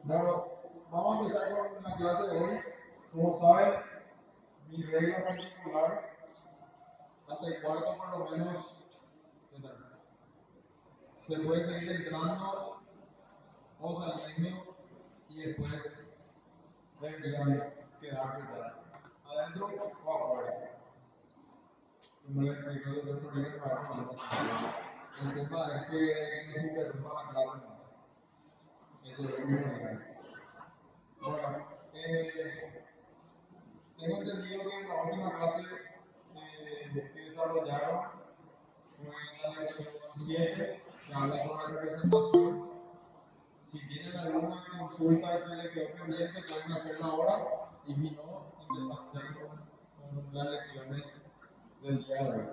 Bueno, vamos a empezar con la clase de hoy. Como saben, mi regla particular, hasta el cuarto por lo menos, se puede seguir entrando o saliendo y después deberían quedarse ya adentro o afuera. Como les expliqué el otro día, el tema es que no se interrumpa la clase más. Eso es lo primordial. Bueno, tengo entendido que en la última clase que desarrollaron fue la lección 7, que habla sobre representación. Si tienen alguna consulta que les quedó pendiente, pueden hacerla ahora. Y si no, empezamos ya con las lecciones del día de hoy.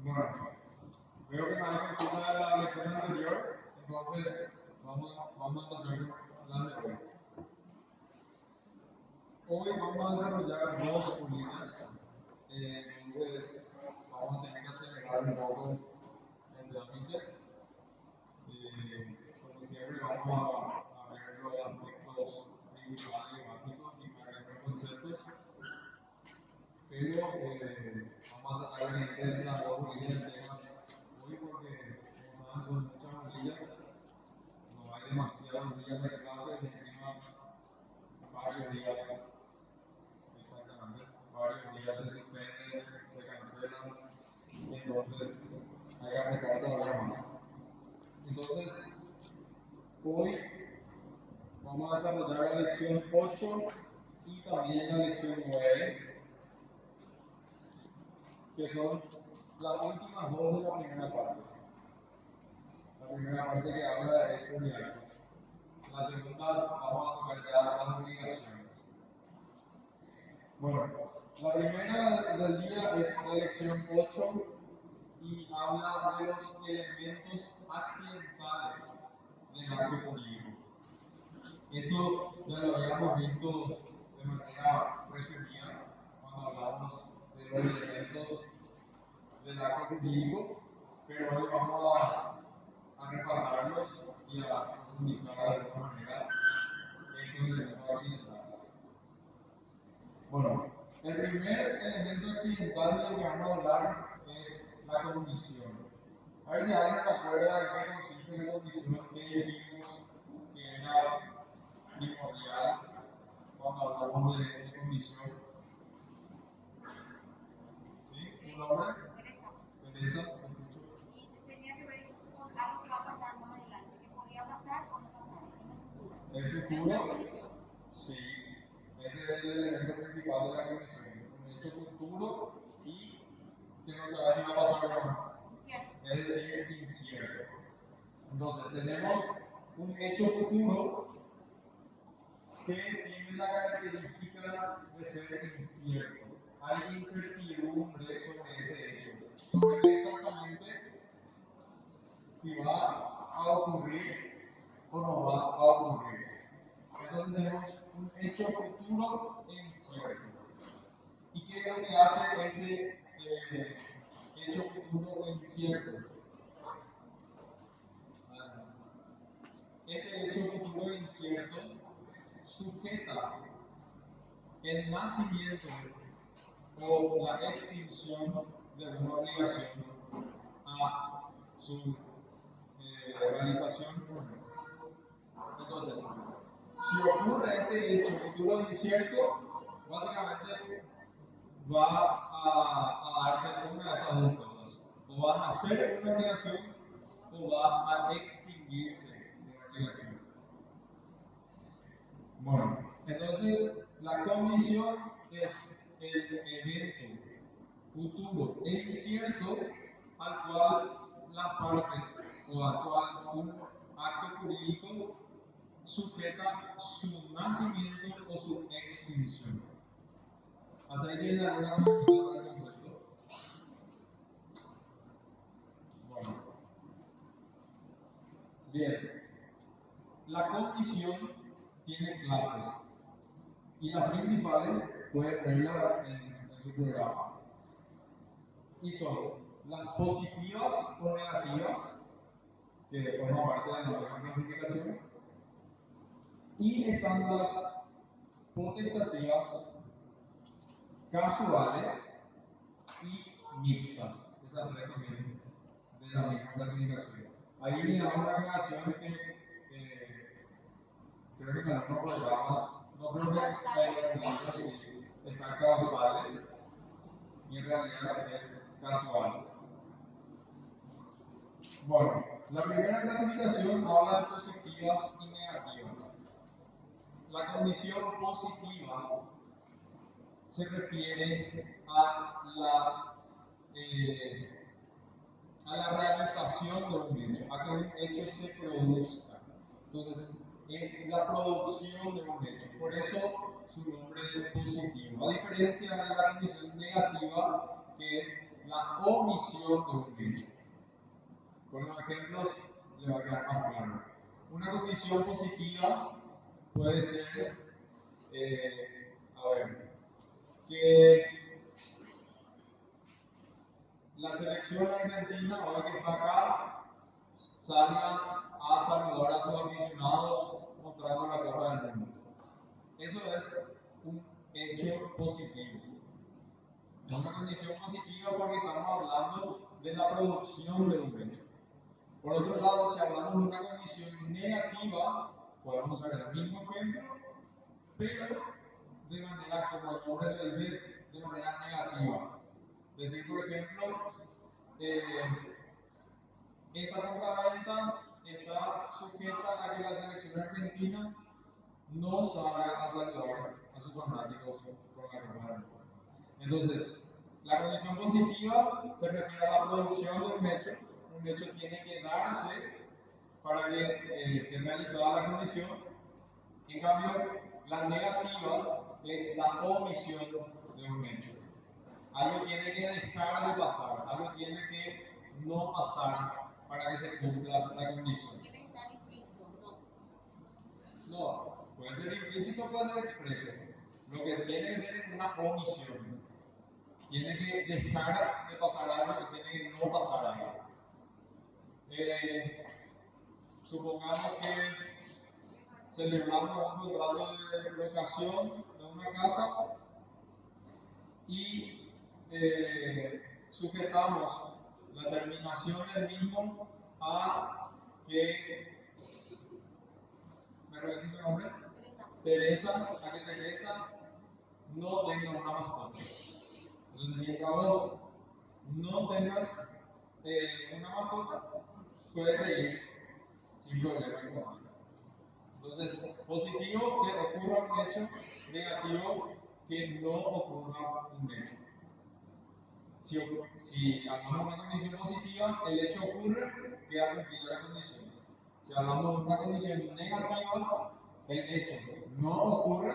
Bueno, veo que nadie consulta la lección anterior, entonces vamos a pasar con la de hoy. Hoy vamos a desarrollar dos unidades, entonces vamos a tener que acelerar un poco el trámite. Como siempre, vamos a ver los aspectos principales y básicos y para los conceptos, pero vamos a tratar de meter las dos unidades enteras hoy porque, como saben, son muchas unidades, no hay demasiados días de clase y encima varios días. Exactamente. Varios días se suspenden, se cancelan, entonces hay que aplicar todavía más. Entonces, hoy vamos a desarrollar la lección 8 y también la lección 9, que son las últimas dos de la primera parte. La primera parte que habla de hechos y actos. La segunda vamos a tocar ya las obligaciones. Bueno, la primera del día es la lección 8 y habla de los elementos accidentales del acto jurídico. Esto ya lo habíamos visto de manera resumida cuando hablamos de los elementos del acto jurídico, pero hoy vamos a repasarlos y a profundizar de alguna manera estos elementos accidentales. Bueno, el primer elemento accidental del que vamos a hablar es la condición. A ver si alguien se acuerda de qué consiste esa condición que dijimos que era primordial cuando hablamos de condición. ¿Sí? ¿Tu nombre? Teresa, te escucho. Y tenía que ver con algo que va a pasar más adelante, que podía pasar o no pasar en el futuro. ¿El futuro? Sí, ese es el elemento principal de la condición. Un hecho futuro y que no sabe si va a pasar o no. Es decir, incierto. Entonces, tenemos un hecho futuro que tiene la característica de ser incierto. Hay incertidumbre sobre ese hecho, sobre exactamente si va a ocurrir o no va a ocurrir. Entonces tenemos un hecho futuro incierto. ¿Y qué es lo que hace este hecho futuro incierto? Este hecho futuro incierto sujeta el nacimiento o la extinción de una obligación a su realización. Entonces, si ocurre este hecho futuro incierto, básicamente va a darse una de estas dos cosas. O va a nacer una obligación o va a extinguirse una obligación. Bueno, entonces la condición es el evento futuro e incierto al cual las partes o al cual un acto jurídico sujeta su nacimiento o su extinción. ¿Hasta ahí tienen alguna consulta sobre el concepto? Bueno, La condición tiene clases y las principales pueden verla en su programa. Y son las positivas o negativas, que forman parte de la nueva clasificación, y están las potestativas, casuales y mixtas. Esas tres también de la misma clasificación. Ahí le damos una aclaración que creo que en algunos programas, no creo que en los libros sí están causales y en realidad es casuales. Bueno, la primera clasificación habla de positivas y negativas. La condición positiva se refiere a la realización de un hecho, a que un hecho se produzca. Entonces, es la producción de un hecho. Por eso su nombre es positivo. A diferencia de la condición negativa, que es la omisión de un hecho. Con los ejemplos le va a quedar más claro. Una condición positiva puede ser, que la selección argentina, hoy que está acá, salga a saludar a sus aficionados mostrando la Copa del Mundo. Eso es un hecho positivo. Es una condición positiva porque estamos hablando de la producción de un hecho. Por otro lado, si hablamos de una condición negativa, podemos usar el mismo ejemplo, pero de manera, como el nombre lo dice, de manera negativa. Es decir, por ejemplo, esta compraventa está sujeta a que la selección argentina no salga a saludar a sus fanáticos con la Copa del Mundo. Entonces, la condición positiva se refiere a la producción de un hecho. Un hecho tiene que darse para que esté realizada la condición. En cambio, la negativa es la omisión de un hecho. Algo tiene que dejar de pasar, algo tiene que no pasar para que se cumpla la condición. Debe estar implícito, no. No, puede ser implícito, puede ser expreso. Lo que tiene que ser es una omisión. Tiene que dejar de pasar algo, que tiene que no pasar algo. Supongamos que celebramos un contrato de locación de una casa y sujetamos la terminación del mismo a que, ¿me repetís su nombre? Teresa, a que Teresa no tenga una mascota. Entonces, mientras vos no tengas una mascota, puedes seguir sin problema económico. Entonces, positivo que ocurra un hecho, negativo que no ocurra un hecho. Si hablamos de una condición positiva, el hecho ocurre, queda cumplida la condición. Si hablamos de una condición negativa, el hecho no ocurre,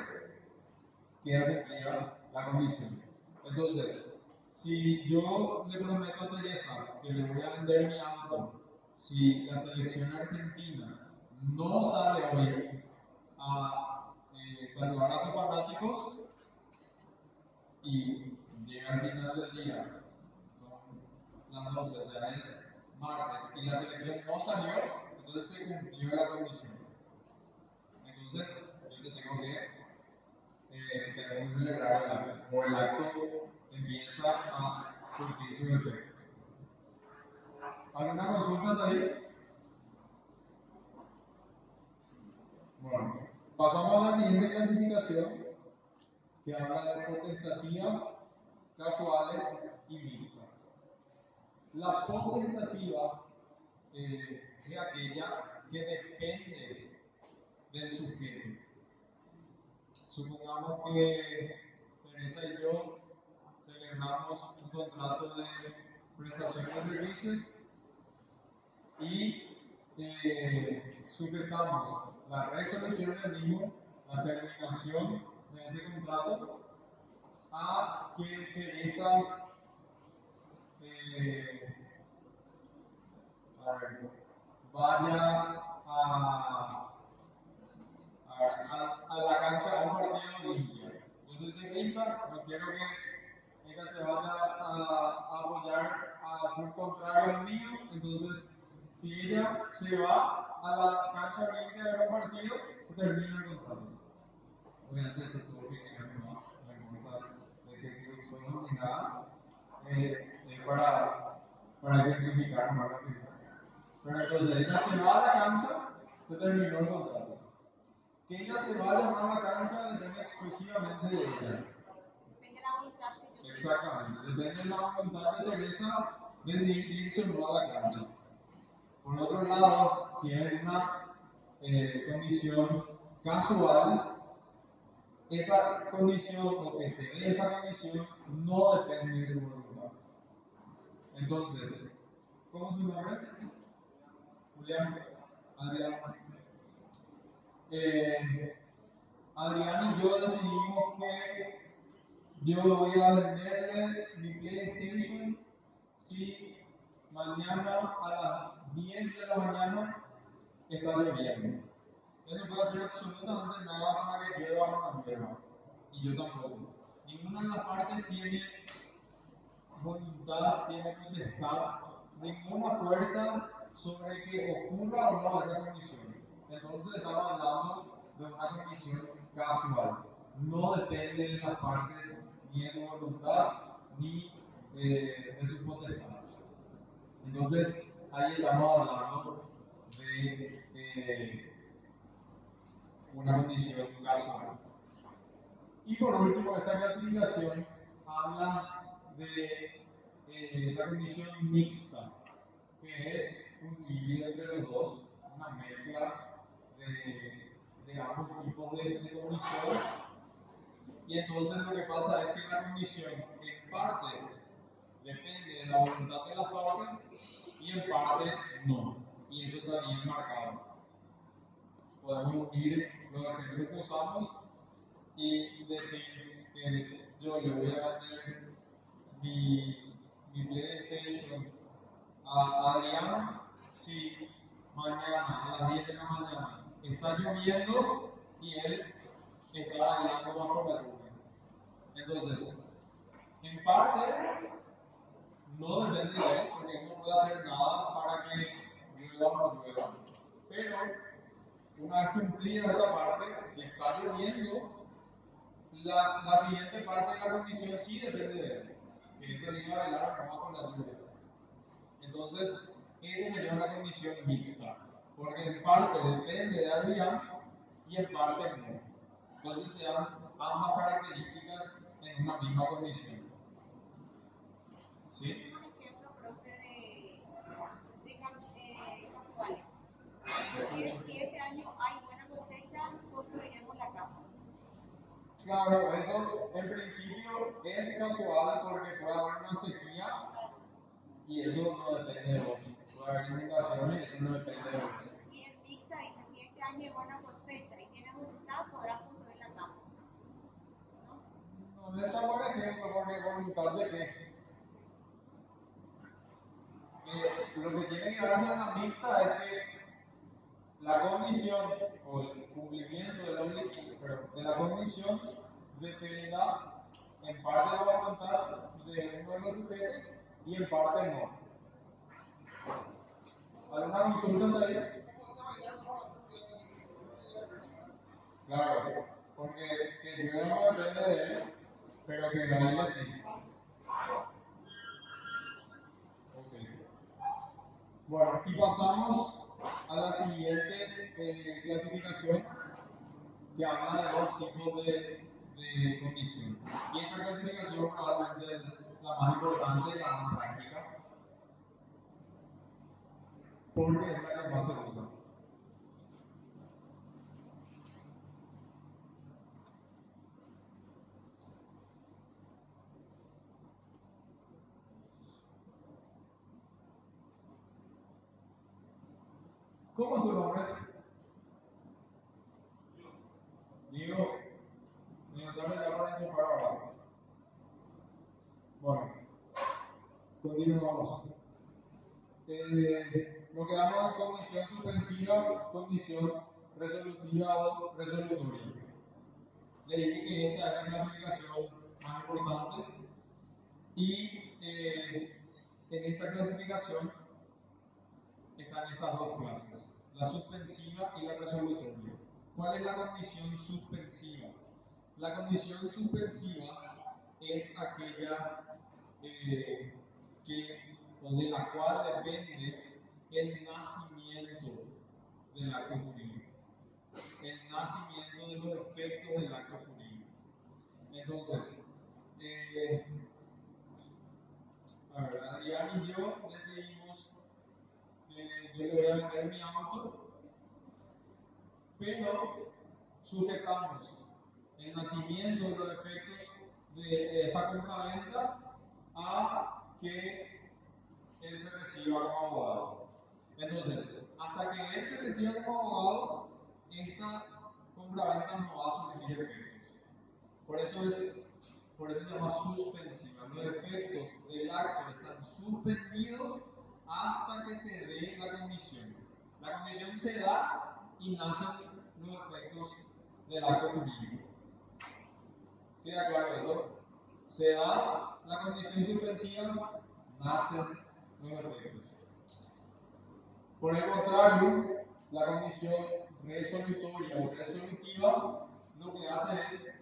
queda cumplida la condición. Entonces, si yo le prometo a Teresa que le voy a vender mi auto, si la selección argentina no sale hoy a saludar a sus fanáticos y llega al final del día, son las 12, ya es martes, y la selección no salió, entonces se cumplió la condición. Entonces, yo te tengo que tenemos que celebrar el acto, o el acto empieza a surtir su efecto. ¿Alguna consulta ahí? Bueno, pasamos a la siguiente clasificación que habla de potestativas, casuales y mixtas. La potestativa es aquella que depende del sujeto. Supongamos que Teresa y yo celebramos un contrato de prestación de servicios y sujetamos la resolución del mismo, la terminación de ese contrato, a que Teresa vaya a la cancha, a un partido limpia. Yo soy ciclista, no quiero que ella se vaya a apoyar al club contrario al mío, entonces si ella se va a la cancha limpia de ver un partido, se termina el contrato. Obviamente esto es todo ficción, no importa de qué club son ni nada, es para ejemplificar más rápido. Pero entonces ella se va a la cancha, se terminó el contrato. Que ella se vaya o no a la cancha depende exclusivamente de ella. Depende de la voluntad que yo Exactamente, depende de la voluntad de Teresa decidir irse o no a la cancha. Por otro lado, si es una condición casual, esa condición o que se dé esa condición no depende de su voluntad. Entonces, ¿cómo es tu nombre? Julián, Adrián. Adrián y yo decidimos que yo voy a venderle mi PlayStation si mañana a las 10 de la mañana está lloviendo. Él no puede hacer absolutamente nada para que llueva o no llueva. Y yo tampoco. Ninguna de las partes tiene voluntad, tiene potestad, ninguna fuerza sobre que ocurra o no esa condición. Entonces estamos hablando de una condición casual. No depende de las partes, ni de su voluntad, ni de sus potestades. Entonces, ahí estamos hablando de una condición casual. Y por último, esta clasificación habla de la condición mixta, que es un híbrido entre los dos, una mezcla de ambos tipos de condición. Y entonces lo que pasa es que la condición en parte depende de la voluntad de las partes y en parte no. Y eso está bien marcado. Podemos unir los ejemplos que usamos y decir que yo le voy a vender mi PlayStation a Adrián si mañana a las 10 de la mañana está lloviendo y él está bailando bajo la lluvia. Entonces, en parte, no depende de él, porque él no puede hacer nada para que llueva o no llueva. Pero, una vez cumplida esa parte, si está lloviendo, la siguiente parte de la condición sí depende de él, que es salir a bailar o no con la lluvia. Entonces, esa sería una condición mixta, porque en parte depende de Adrián y en parte no. Entonces se dan ambas características en una misma condición. ¿Sí? un ejemplo, profe, de casuales. Si este año hay buena cosecha, construiremos la casa. Claro, eso en principio es casual porque puede haber una sequía y eso no depende de vos. Puede haber inundaciones y eso no depende de vos. Y en mixta dice, si este año hay buena cosecha y tiene voluntad, podrás construir la casa. ¿No? No es tan buen ejemplo porque voluntad de qué. Lo que tiene que darse en la mixta es que la condición o el cumplimiento de la condición dependa en parte de la voluntad de uno de los sujetos y en parte no. ¿Alguna consulta de ahí? Claro, porque que yo no depende de él, pero que baile sí. Okay. Bueno, y pasamos a la siguiente clasificación que habla de dos tipos de condición. Y esta clasificación probablemente es la más importante y la más práctica, porque es la que más se usa. ¿Cómo es tu nombre? Diego. Diego, dale ya para enchufar ahora. Bueno, continuamos. Nos quedamos en condición suspensiva, condición resolutiva o resolutoria. Le dije que esta es la clasificación más importante y en esta clasificación están estas dos clases, la suspensiva y la resolutoria. ¿Cuál es la condición suspensiva? La condición suspensiva es aquella o de la cual depende el nacimiento del acto jurídico, el nacimiento de los efectos del acto jurídico. Entonces, Adrián y yo decidimos que yo le voy a vender mi auto, pero sujetamos el nacimiento de los efectos de esta compraventa a que él se reciba como abogado. Entonces, hasta que él se reciba como abogado, esta compraventa no va a surgir efectos. Por eso se llama suspensiva. Los efectos del acto están suspendidos hasta que se dé la condición. La condición se da y nacen los efectos del acto jurídico. ¿Queda claro eso? Se da la condición suspensiva, nacen los efectos. Por el contrario, la condición resolutoria o resolutiva lo que hace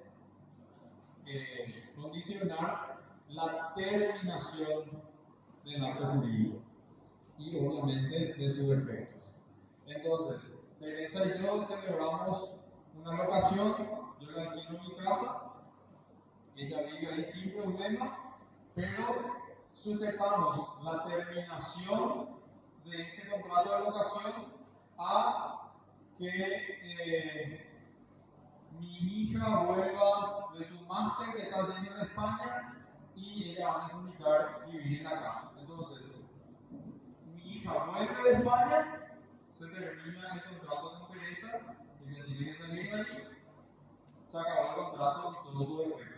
es condicionar la terminación del acto jurídico y obviamente de sus efectos. Entonces, Teresa y yo celebramos una locación, yo le alquilo mi casa, ella vive ahí sin problema, pero sujetamos la terminación de ese contrato de locación a que mi hija vuelva de su máster que está haciendo en España y ella va a necesitar vivir en la casa. Entonces, mi hija vuelve de España, se termina el contrato con Teresa, ella tiene que salir de ahí, se acabó el contrato y todos sus efectos.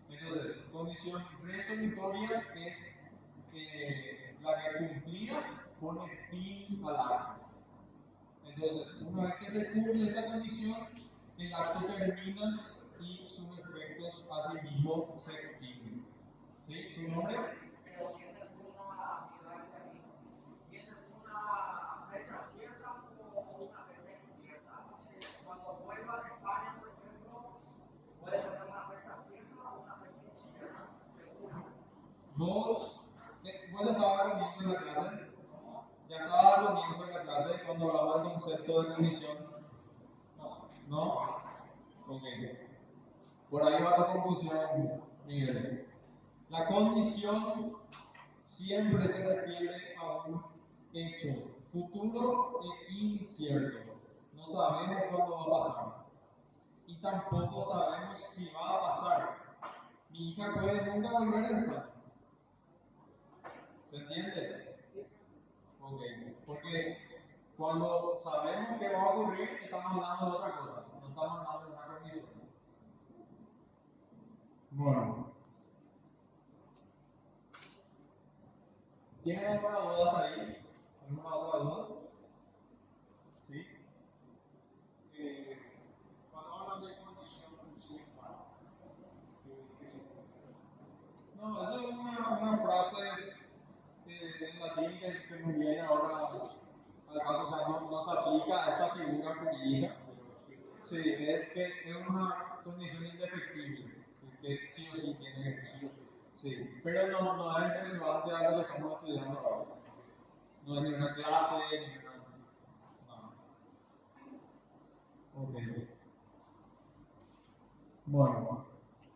Entonces, condición resolutoria es la que cumplida pone fin al acto. Entonces, una vez que se cumple esta condición, el acto termina y sus efectos asimismo se extinguen. ¿Sí? ¿Tu nombre? Pero ¿tiene una fecha cierta o una fecha incierta? Cuando vuelva de España, por ejemplo, puede tener una fecha cierta o una fecha incierta. Vos ya estabas al comienzo de la clase. Ya estaba al comienzo de la clase cuando hablaba del concepto de condición. ¿No? Ok. Por ahí va tu confusión, Miguel. La condición siempre se refiere a un hecho futuro e incierto. No sabemos cuándo va a pasar. Y tampoco sabemos si va a pasar. Mi hija puede nunca volver de España. ¿Se entiende? Ok. Porque cuando sabemos que va a ocurrir, estamos hablando de otra cosa. No estamos hablando de una condición. Bueno. ¿Tienen alguna duda hasta ahí? ¿Alguna otra duda? ¿Sí? Cuando hablan de condición sine qua non, ¿qué significa? No, eso es una frase en latín que me viene ahora al caso, o sea, no se aplica a esta figura jurídica. Sí, es que es una condición indefectible, que sí o sí tiene que ser. Sí, pero no es relevante a lo que estamos estudiando ahora. No es ni una clase, ni una. No. Ok. Bueno,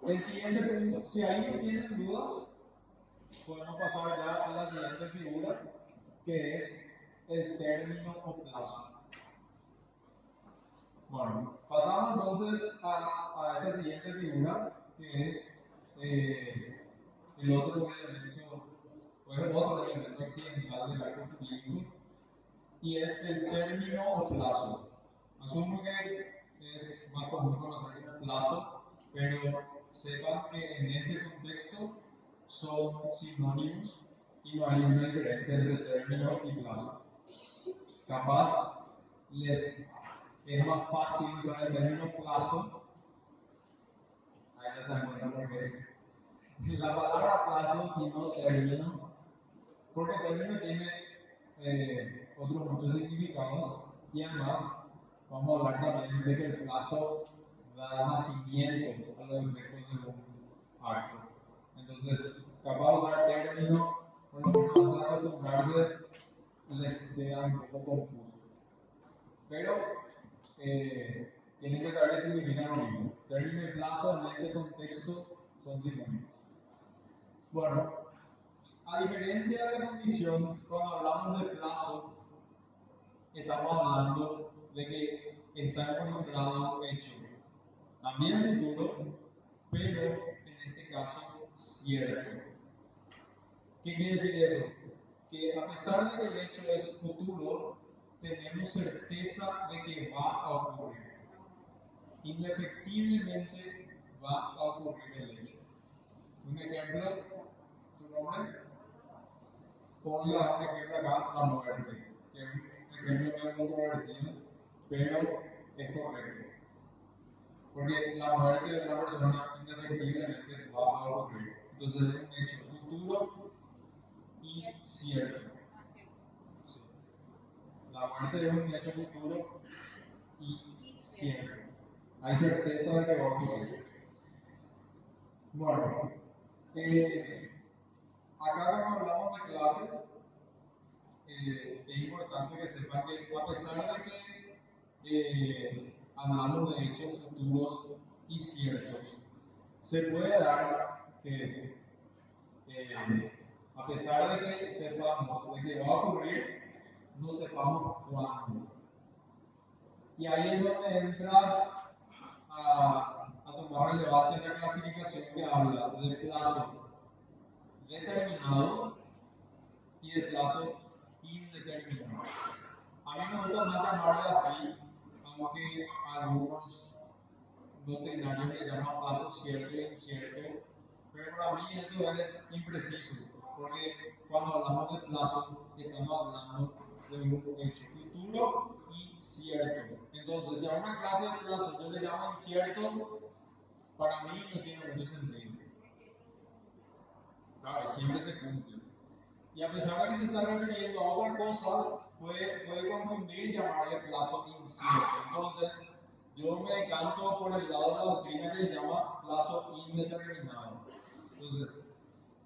el siguiente punto, si ahí no tienen dudas, podemos pasar ya a la siguiente figura, que es el término o plazo. Bueno, pasamos entonces a esta siguiente figura, que es el otro elemento, o es el otro elemento accidental del acto jurídico, y es el término o plazo. Asumo que es más común conocer como plazo, pero sepan que en este contexto son sinónimos y no hay una diferencia entre término y plazo. Capaz les es más fácil usar el término plazo. Ahí ya se dan cuenta por qué es. La palabra plazo y no término, porque término tiene otros muchos significados y además vamos a hablar también de que el plazo da nacimiento a los efectos de un acto. Entonces, capaz de usar término, por lo menos antes de acostumbrarse, les sea un poco confuso. Pero tienen que saber qué significa lo mismo. Término y plazo en este contexto son sinónimos. Bueno, a diferencia de la condición, cuando hablamos de plazo, estamos hablando de que está involucrado un hecho, también futuro, pero en este caso cierto. ¿Qué quiere decir eso? Que a pesar de que el hecho es futuro, tenemos certeza de que va a ocurrir. Indefectiblemente va a ocurrir el hecho. Un ejemplo, tu nombre, ponga un ejemplo acá, la muerte, que es un ejemplo medio controvertido, pero es correcto. Porque la muerte de una persona indefectiblemente va a ocurrir. Entonces es un hecho futuro y cierto. Sí. La muerte es un hecho futuro y cierto. Hay certeza de que va a ocurrir. Bueno, acá cuando hablamos de clases, es importante que sepan que a pesar de que hablamos de hechos futuros y ciertos, se puede dar que a pesar de que sepamos de que va a ocurrir, no sepamos cuándo. Y ahí es donde entra a tomar relevancia la clasificación que habla de plazo determinado y de plazo indeterminado. A mí me gusta más llamarle así, aunque algunos doctrinarios le llaman plazo cierto e incierto, pero para mí eso es impreciso, porque cuando hablamos de plazo estamos hablando de un hecho futuro y cierto. Entonces, si a una clase de plazo yo le llamo incierto, para mí no tiene mucho sentido. Claro, siempre se cumple. Y a pesar de que se está refiriendo a otra cosa, puede confundir y llamarle plazo incierto. Entonces, yo me decanto por el lado de la doctrina que le llama plazo indeterminado. Entonces,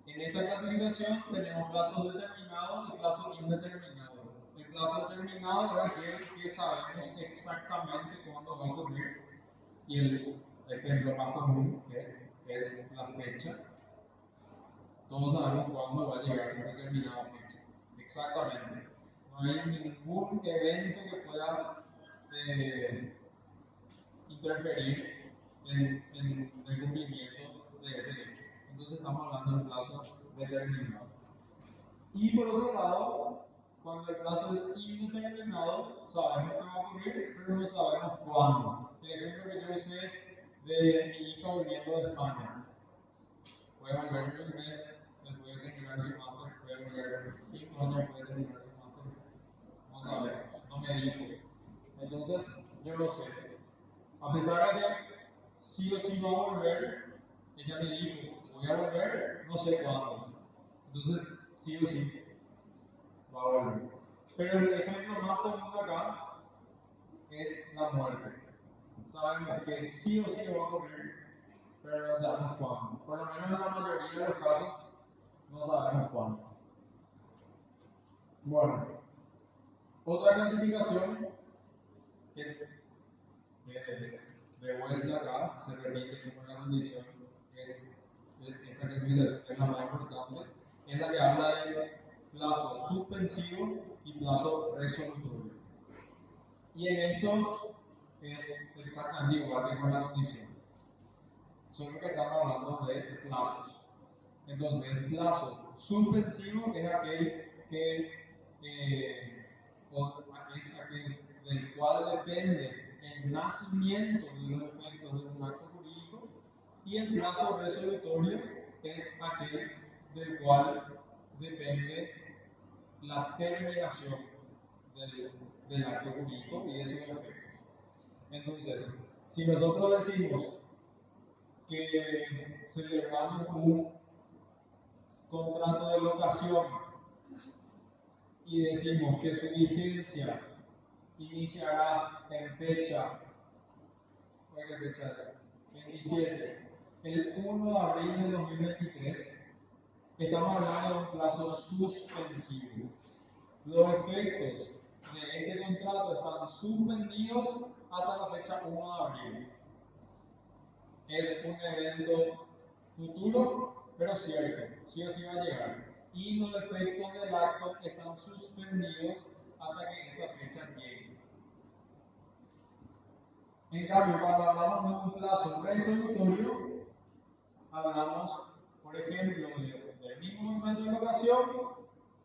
en esta clasificación tenemos plazo determinado y plazo indeterminado. El plazo determinado es aquel que sabemos exactamente cuándo va a ocurrir. Y el ejemplo más común es la fecha. Todos sabemos cuándo va a llegar una determinada fecha. Exactamente. No hay ningún evento que pueda interferir en el cumplimiento de ese hecho. Entonces estamos hablando de un plazo determinado. Y por otro lado, cuando el plazo es indeterminado, sabemos que va a ocurrir, pero no sabemos cuándo. El ejemplo que yo usé de mi hija volviendo de España. Puede volver en un mes, después de terminar su máster, puede volver 5 años, puede terminar su máster. No sabemos, no me dijo. Entonces, yo lo sé. A pesar de que sí o sí va a volver, ella me dijo, voy a volver, no sé cuándo. Entonces, sí o sí va a volver. Pero el ejemplo más común acá es la muerte. Sabemos que sí o sí va a ocurrir, pero no sabemos cuándo. Por lo menos en la mayoría de los casos, no sabemos cuándo. Bueno, otra clasificación que de vuelta acá se repite como una condición es esta clasificación que es la más importante, es la que habla de plazo suspensivo y plazo resolutorio. Y en esto es exactamente igual que con la condición. Solo que estamos hablando de plazos. Entonces, el plazo suspensivo es aquel que es aquel del cual depende el nacimiento de los efectos de un acto jurídico, y el plazo resolutorio es aquel del cual depende la terminación del acto jurídico y de sus efectos. Entonces, si nosotros decimos que celebramos un contrato de locación y decimos que su vigencia iniciará en fecha, ¿qué fecha es? 27, el 1 de abril de 2023, estamos hablando de un plazo suspensivo. Los efectos de este contrato están suspendidos hasta la fecha 1 de abril. Es un evento futuro, pero cierto, sí o sí va a llegar. Y los efectos del acto están suspendidos hasta que esa fecha llegue. En cambio, cuando hablamos de un plazo resolutorio, hablamos, por ejemplo, del mismo contrato de locación,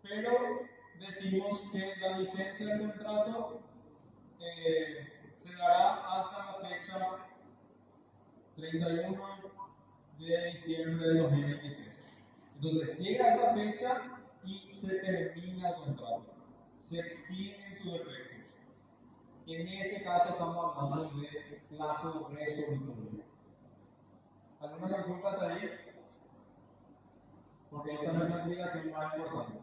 pero decimos que la vigencia del contrato se dará hasta la fecha 31 de diciembre de 2023. Entonces, llega esa fecha y se termina el contrato, se extinguen sus efectos. En ese caso estamos hablando de plazo resolutorio. ¿Alguna consulta hasta ahí? Porque esta es la clasificación más importante.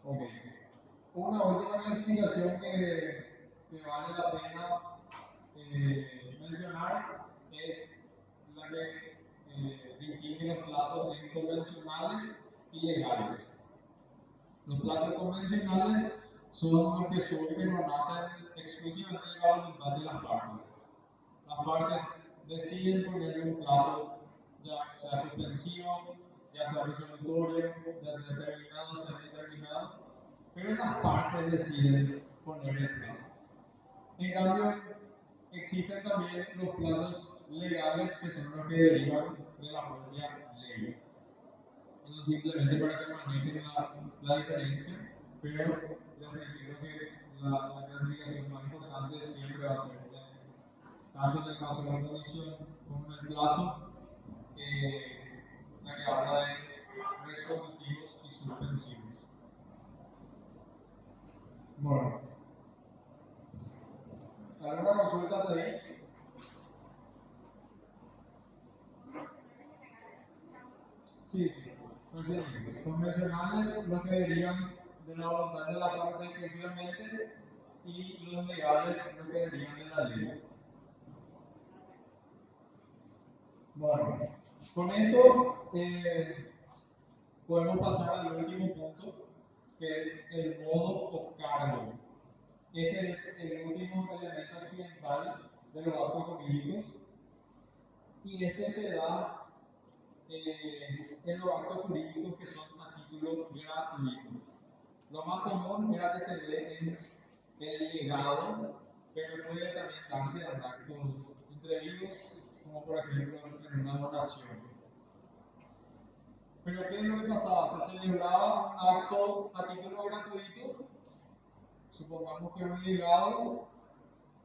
Ok. Una última clasificación que vale la pena mencionar es la que distingue los plazos convencionales y legales. Los plazos convencionales son los que surgen o nacen exclusivamente de la voluntad de las partes. Las partes deciden poner un plazo, ya sea suspensivo, ya sea resolutorio, ya sea determinado, sea indeterminado, pero las partes deciden poner el plazo. En cambio, existen también los plazos legales que son los que derivan de la propia ley. Eso simplemente para que manejen la diferencia, pero les refiero que la clasificación más importante siempre va a ser tanto en el caso de la condición como en el plazo, la que habla de resolutivos y suspensivos. Bueno, ¿alguna consulta hasta ahí? Sí, sí. Entonces, convencionales los que derivan de la voluntad de la parte exclusivamente y los legales los que derivan de la ley. Bueno, con esto podemos pasar al último punto, que es el modo o cargo. Este es el último elemento accidental de los actos jurídicos y este se da en los actos jurídicos que son a título gratuito. Lo más común era que se dé en el legado, pero puede también darse en actos indebidos, como por ejemplo en una donación. Pero ¿qué es lo que pasaba? Se celebraba un acto a título gratuito, supongamos que un legado,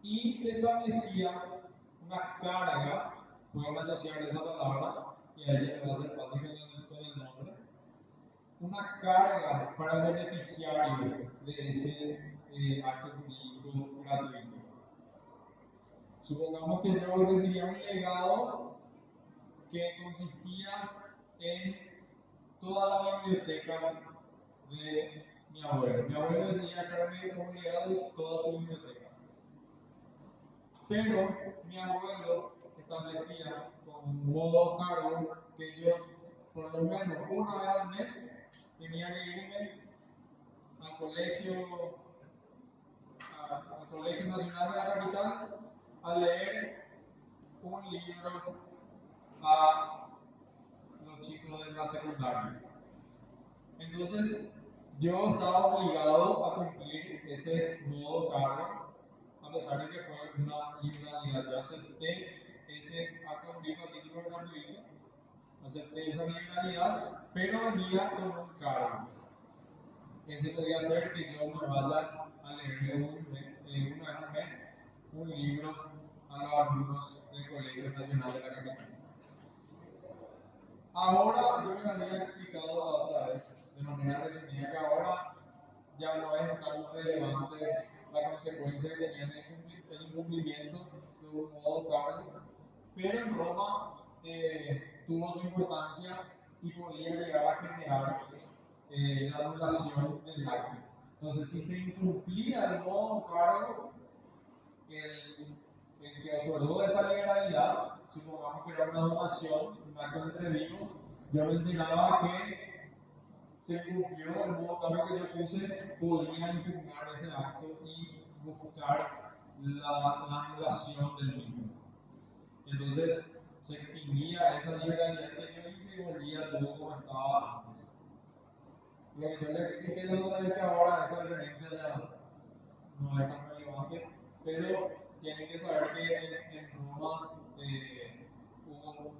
y se establecía una carga, pueden asociar esa palabra, y a ella le va a ser fácil con el nombre, una carga para el beneficiario de ese acto jurídico gratuito. Supongamos que yo recibía un legado que consistía en toda la biblioteca de mi abuelo. Mi abuelo decidía darme como legado toda su biblioteca. Pero mi abuelo establecía como modo cargo que yo, por lo menos una vez al mes, tenía que irme al Colegio Nacional de la Capital a leer un libro a los chicos de la secundaria. Entonces, yo estaba obligado a cumplir ese modo cargo, a pesar de que fue una liberalidad. Yo acepté ese acto jurídico a título gratuito, acepté esa liberalidad, pero venía con un cargo. Ese podía ser que yo me vaya a leer una vez al mes un libro a los alumnos del Colegio Nacional de la Capital. Ahora, yo les había explicado la otra vez, de manera resumida, que ahora ya no es tan relevante la consecuencia que tenía el incumplimiento de un modo cargo, pero en Roma tuvo su importancia y podía llegar a generar la anulación del acto. Entonces, si se incumplía el modo cargo, el que otorgó esa liberalidad, supongamos que era una donación, un acto entre vivos, yo me enteraba que se cumplió el modo cargo que yo puse, podía impugnar ese acto y buscar la anulación del mismo. Entonces se extinguía esa liberalidad que yo hice y volvía todo como estaba antes. Lo que yo le expliqué la otra vez que ahora esa referencia ya no es tan relevante, pero tienen que saber que en Roma hubo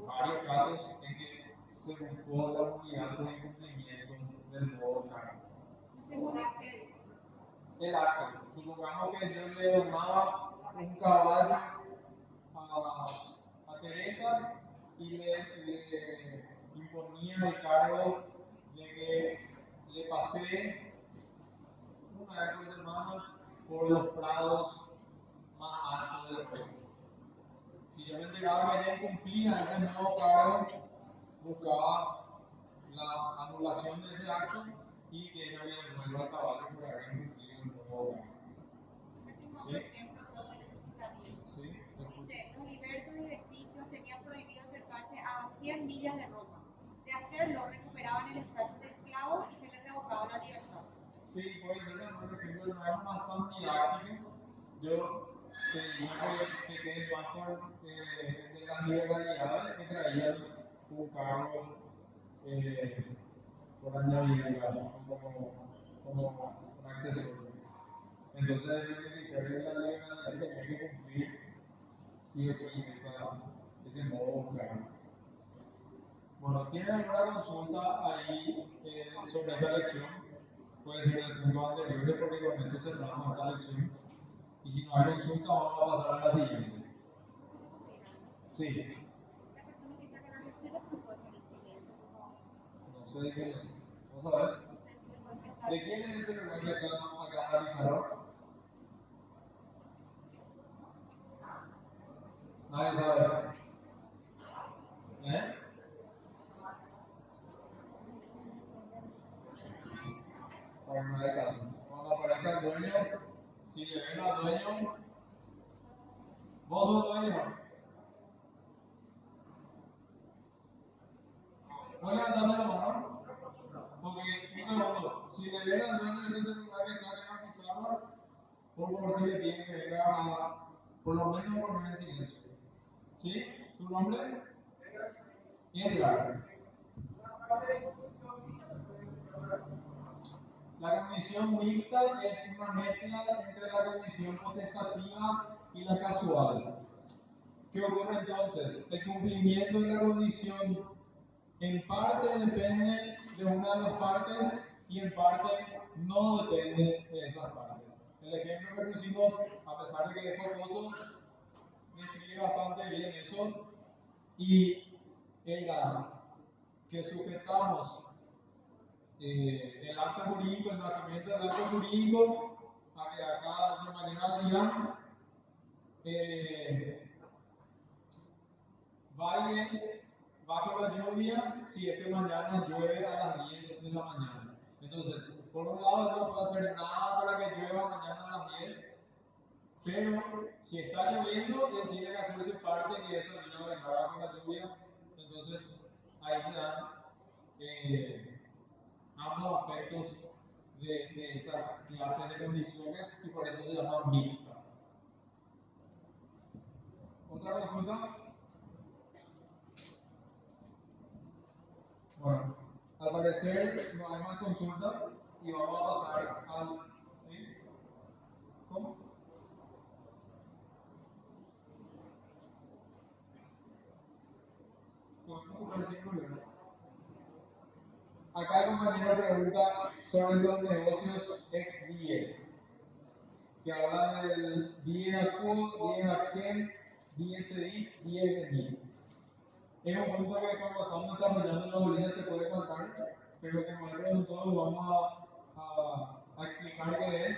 varios casos en que se buscó la unidad por incumplimiento del modo cargo. El acto. Supongamos que yo le donaba un caballo a Teresa y le imponía el cargo de que le pasé una vez por semana por los prados más altos del pueblo. Si yo me enteraba que ella incumplía ese nuevo cargo, buscaba la anulación de ese acto y que ella me devuelva el caballo por haber incumplido el nuevo cargo. ¿Sí? Sí, Dice, los libertos y ficticios tenían prohibido acercarse a 100 millas de Roma. De hacerlo, recuperaban el estatus de esclavos y se les revocaba la libertad. sí, puede ser también, por ejemplo, no es más tan didáctico. Yo te diría que quede más por de las liberalidades que traían un cargo por añadidura, como un accesorio. Entonces, el beneficiario de la legalidad tenía que cumplir sí o sí ese modo cargo. Bueno, ¿tienen alguna consulta ahí sobre esta lección? Puede ser del punto anterior, porque con esto cerramos esta lección. Y si no hay consulta, vamos a pasar a la siguiente. Sí. La persona que está con el teléfono puede poner silencio. No sé de qué es. ¿No sabes? ¿De quién es el celular que está acá en la pizarra? Nadie sabe. ¿Eh? Para no hay caso. Cuando aparezca el dueño, si le ven al dueño, vos sos dueño. ¿Puedes levantar la mano? Porque, un segundo, si le ven al dueño de este celular que está acá en la pizarra, por favor, si le piden que venga a, por lo menos, poner en silencio. ¿Sí? ¿Tu nombre? Edgar. La condición mixta es una mezcla entre la condición potestativa y la casual. ¿Qué ocurre entonces? El cumplimiento de la condición en parte depende de una de las partes y en parte no depende de esas partes. El ejemplo que pusimos, a pesar de que es jocoso, describe bastante bien eso y era que sujetamos el acto jurídico, el nacimiento del acto jurídico, a que acá el compañero Adrián baile bajo la lluvia si es que mañana llueve a las 10 de la mañana. Entonces, por un lado, él no puede hacer nada para que llueva mañana a las 10, pero si está lloviendo, él tiene que hacer su parte, que es salir a bailar bajo la lluvia. Entonces, ahí se dan ambos aspectos de esa clase de condiciones y por eso se llama mixta. ¿Otra consulta? Bueno, al parecer no hay más consulta y vamos a pasar al. ¿Sí? ¿Cómo? ¿Podemos tocar sin problema? Acá el compañero pregunta sobre los negocios ex-DIE, que hablan del DIE actual, DIE actual, DIE CEDI, DIE venir. Es un punto que cuando estamos desarrollando la bolilla se puede saltar, pero como él preguntó, vamos a explicar qué es.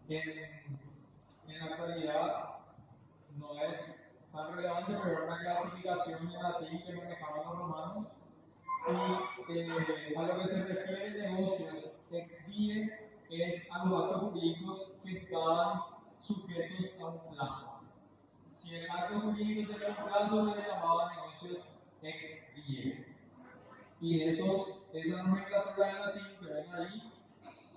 En la actualidad no es tan relevante, pero era una clasificación en latín que manejaban los romanos. Y a lo que se refiere negocios ex die es a los actos jurídicos que estaban sujetos a un plazo. Si el acto jurídico tenía un plazo, se le llamaba negocios ex die. Y esa nomenclatura en latín que ven ahí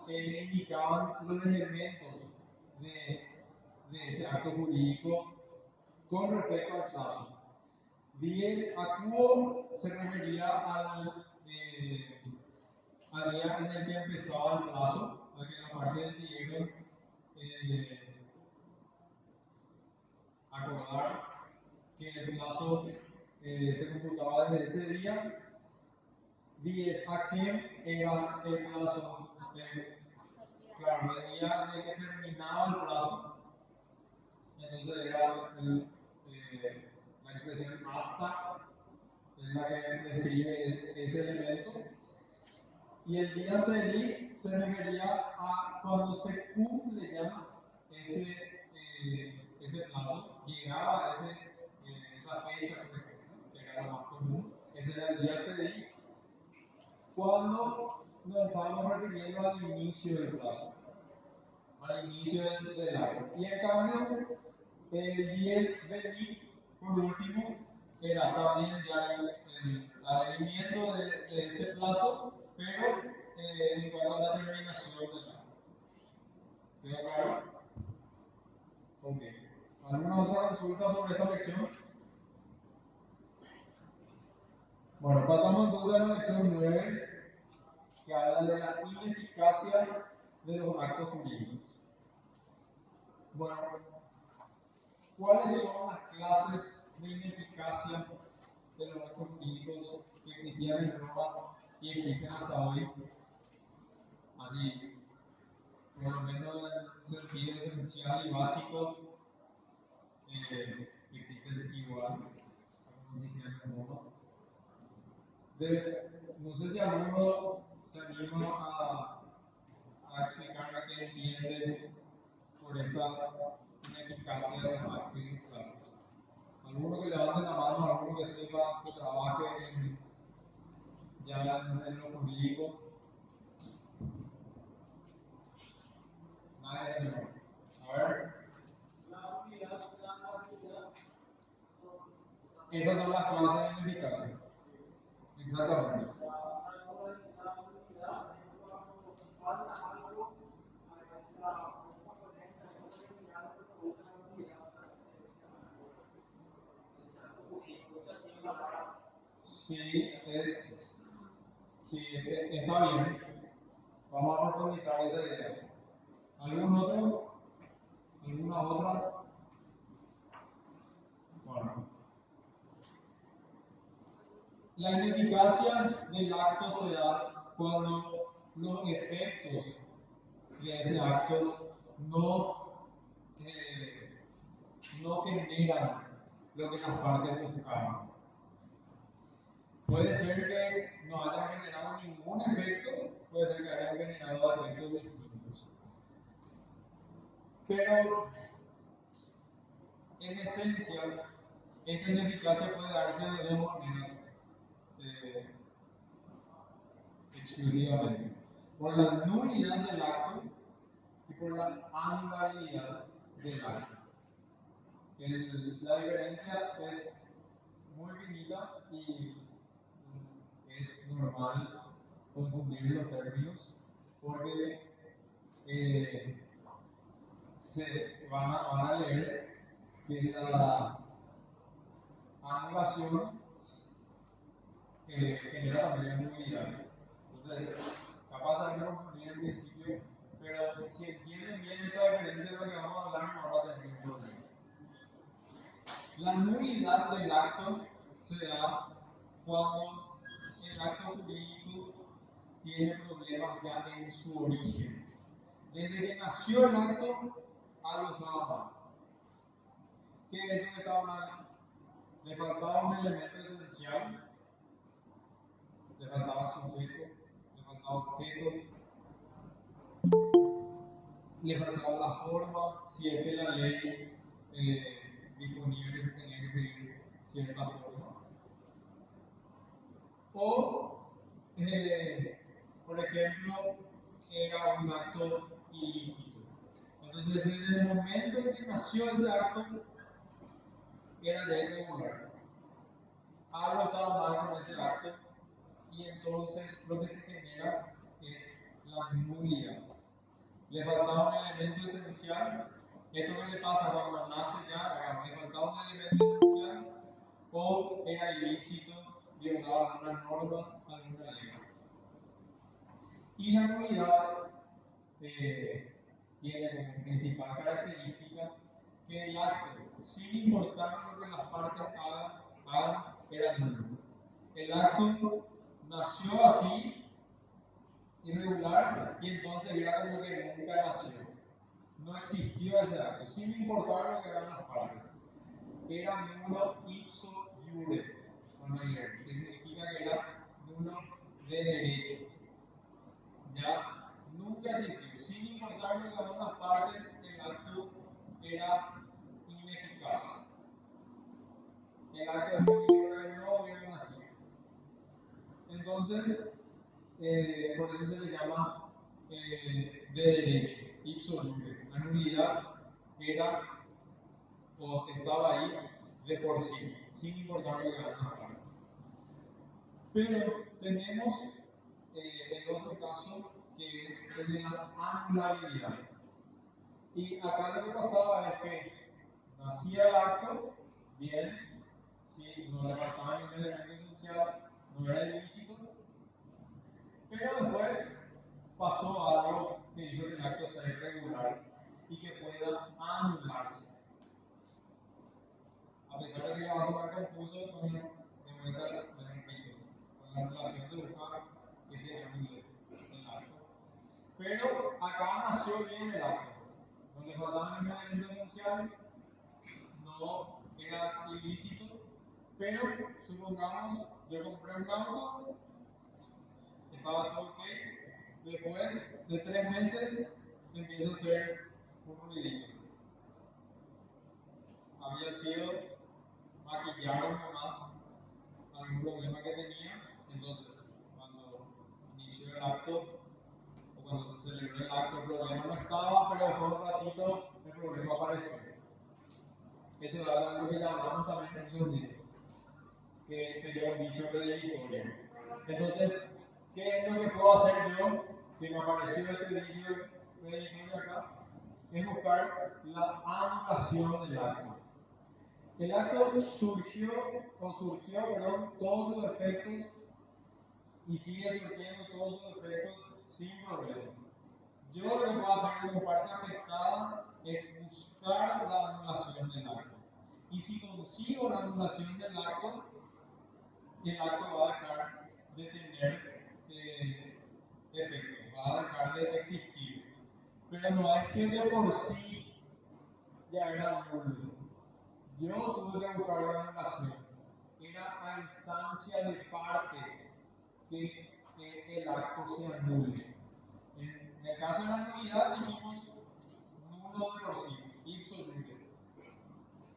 indicaban los elementos de ese acto jurídico con respecto al plazo. Dies a quo se refería al día en el que empezaba el plazo, al que en la parte decidieron acordar que el plazo se computaba desde ese día. Dies a quem era el plazo, claro, el día en el que terminaba el plazo. Entonces era la expresión hasta, es la que describe ese elemento. Y el día sedi se refería a cuando se cumple ya ese plazo, llegaba a esa fecha, por ejemplo, que era lo más común. Ese era el día sedi, cuando nos estábamos refiriendo al inicio del plazo, al inicio del acto. Y en cambio, el 10 veni, por último, era también ya el advenimiento de ese plazo, pero en cuanto a la terminación del acto. ¿Queda claro? Ok. ¿Alguna otra consulta sobre esta lección? Bueno, pasamos entonces a la lección 9, que habla de la ineficacia de los actos jurídicos. Bueno, ¿cuáles son las clases de ineficacia de los actos jurídicos que existían en Roma y existen hasta hoy? Así, por lo menos en el sentido esencial y básico, existen igual a como existían en Roma. No sé si alguno se anima a explicarme qué entiende por esta ineficacia de los actos y sus clases. Alguno que levante la mano, alguno que sepa, que trabaje ya en lo jurídico. Nadie se anima. A ver. Esas son las clases de ineficacia. Exactamente. Está bien. Vamos a profundizar esa idea. ¿Algún otro? ¿Alguna otra? Bueno. La ineficacia del acto se da cuando los efectos de ese acto no generan lo que las partes buscaban. Puede ser que no hayan generado ningún efecto, puede ser que hayan generado efectos distintos. Pero, en esencia, esta ineficacia puede darse de dos maneras exclusivamente: por la nulidad del acto y por la anulabilidad del acto. La diferencia es muy finita y es normal confundir los términos porque se van a leer que la anulación genera también nulidad. Entonces, capaz de confundir en principio, pero si entienden bien esta diferencia de lo que vamos a hablar, no van a tener ningún problema. La nulidad del acto se da cuando el acto jurídico tiene problemas ya en su origen. Desde que nació el acto, algo estaba mal. ¿Qué es eso que estaba mal? Le faltaba un elemento esencial, le faltaba sujeto, le faltaba objeto. le faltaba la forma, si es que la ley disponía que se tenía que seguir cierta forma. O, por ejemplo, era un acto ilícito. Entonces, desde el momento en que nació ese acto, era ya irregular. Algo estaba mal con ese acto y entonces lo que se genera es la nulidad. Le faltaba un elemento esencial. Esto que le pasa cuando nace ya, le faltaba un elemento esencial o era ilícito, violaba alguna norma, alguna ley. Y la nulidad tiene como principal característica que el acto, sin importar lo que las partes hagan, era nulo. El acto nació así, irregular, y entonces era como que nunca nació. No existió ese acto, sin importar lo que hagan las partes. Era nulo ipso iure, que significa que era nulo de derecho. Ya nunca existió, sin importar lo que hagan las partes, el acto era ineficaz. El acto de juicio no hubiera nacido. Entonces, por eso se le llama de derecho, ipso iure. La nulidad era o estaba ahí de por sí, sin importar lo que hagan las partes. Pero tenemos el otro caso que es el de la anulabilidad. Y acá lo que pasaba es que nacía el acto, bien, si no le faltaba ningún elemento esencial, no era ilícito, pero después pasó algo que hizo que el acto sea irregular y que pueda anularse. A pesar de que ya va a sonar confuso, de vuelta les repito, con la anulación se busca que se anule el acto. Pero acá nació bien el acto, no le faltaba ningún elemento esencial, no era ilícito, pero supongamos yo compré un auto, estaba todo ok, después de 3 meses empieza a hacer un ruidito. Había sido maquillaron nomás algún problema que tenía, entonces cuando inició el acto o cuando se celebró el acto el problema no estaba, pero después de un ratito el problema apareció. Esto es algo que llamamos también un sonido, que sería un vicio predictorio. Entonces, ¿qué es lo que puedo hacer yo que me apareció este vicio predictorio acá? Es buscar la anulación del acto. El acto surgió todos sus efectos y sigue surgiendo todos sus efectos sin problema. Yo lo que puedo hacer como parte afectada es buscar la anulación del acto. Y si consigo la anulación del acto va a dejar de tener efecto, va a dejar de existir. Pero no es que de por sí ya era nulo. Yo tuve que buscar la anulación. Era a instancia de parte que el acto se anule. En el caso de la nulidad dijimos nulo de por sí, ipso iure.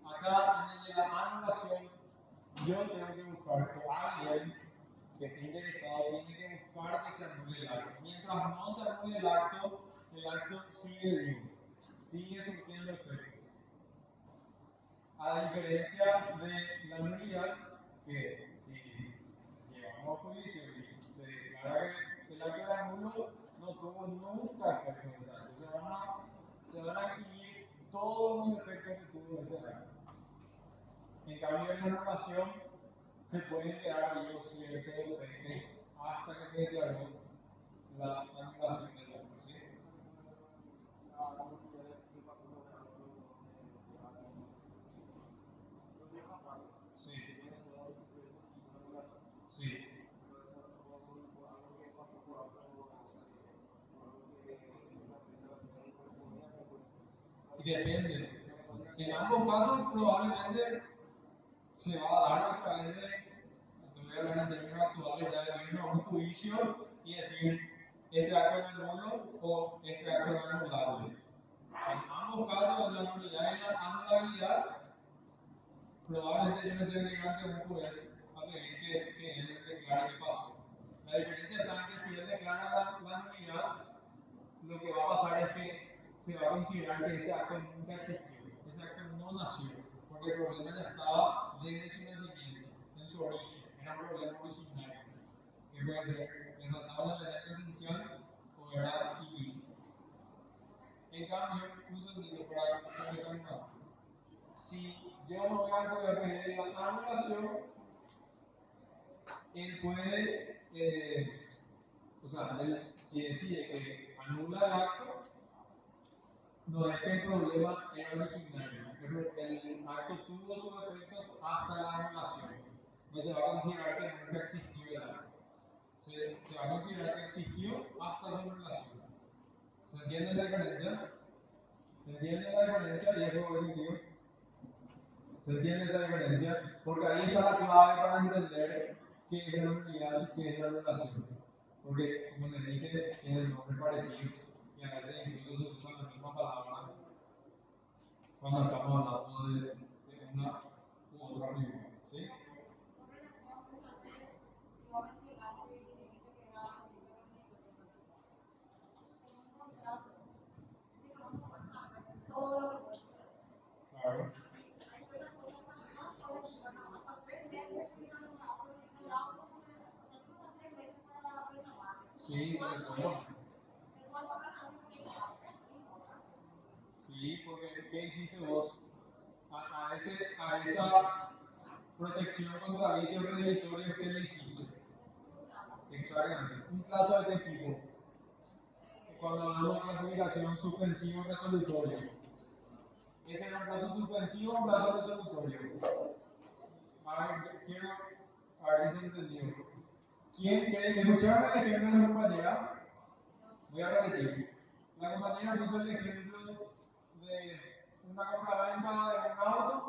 Acá en el de la anulación, yo tengo que buscar que alguien que esté interesado tiene que buscar que se anule el acto. Mientras no se anule el acto sigue vivo, sigue surgiendo efectos. A diferencia de la nulidad, que si llevamos a juicio y se declara que el acto era nulo, no tuvo nunca efectos de ese acto. Se van a exhibir todos los efectos que tuvo ese acto. En cambio, en la anulación se pueden quedar vivos ciertos efectos hasta que se declaró la anulación del acto. ¿Sí? Sí. Sí. Y depende. En ambos casos probablemente se va a dar a través de, estoy voy a hablar en términos actuales, de irnos a un juicio y decir, este acto no es nulo o este acto no es anulable. En ambos casos, en la nulidad y en la anulabilidad, probablemente yo me tenga que ir ante un juez a pedir que él declare qué pasó. La diferencia está en que si él declara la nulidad, lo que va a pasar es que se va a considerar que ese acto nunca existió, ese acto no nació, porque el problema ya estaba desde su nacimiento, en su origen, era un problema originario, que puede ser le faltaba el elemento esencial o era ilícito. En cambio, un sentido para completar un acto. Si yo no voy a pedir la anulación, él puede, o sea, él, si decide que anula el acto, no es que el problema era originario, el acto tuvo sus efectos hasta la anulación. No se va a considerar que nunca existió el acto. Se va a considerar que existió hasta su anulación. ¿Se entiende la diferencia? ¿Se entiende la diferencia? Y es juego cognitivo. ¿Se entiende esa diferencia? Porque ahí está la clave para entender qué es la nulidad y qué es la anulación. Porque, como les dije, es el nombre parecido y a veces incluso se usa la misma palabra cuando estamos hablando de una u otra figura. ¿Sí? Claro. Sí, sobre todo. Sí, porque ¿qué hiciste vos? A esa protección contra vicios redimitorios que le hiciste. Exactamente. Un plazo de qué tipo. Cuando hablamos de clasificación suspensivo resolutorio. ¿Ese era un plazo suspensivo o un plazo resolutorio? A ver, quiero a ver si se entendió. ¿Quién cree que escucharon el ejemplo de la compañera? Voy a repetir. La compañera puso el ejemplo de una compraventa de un auto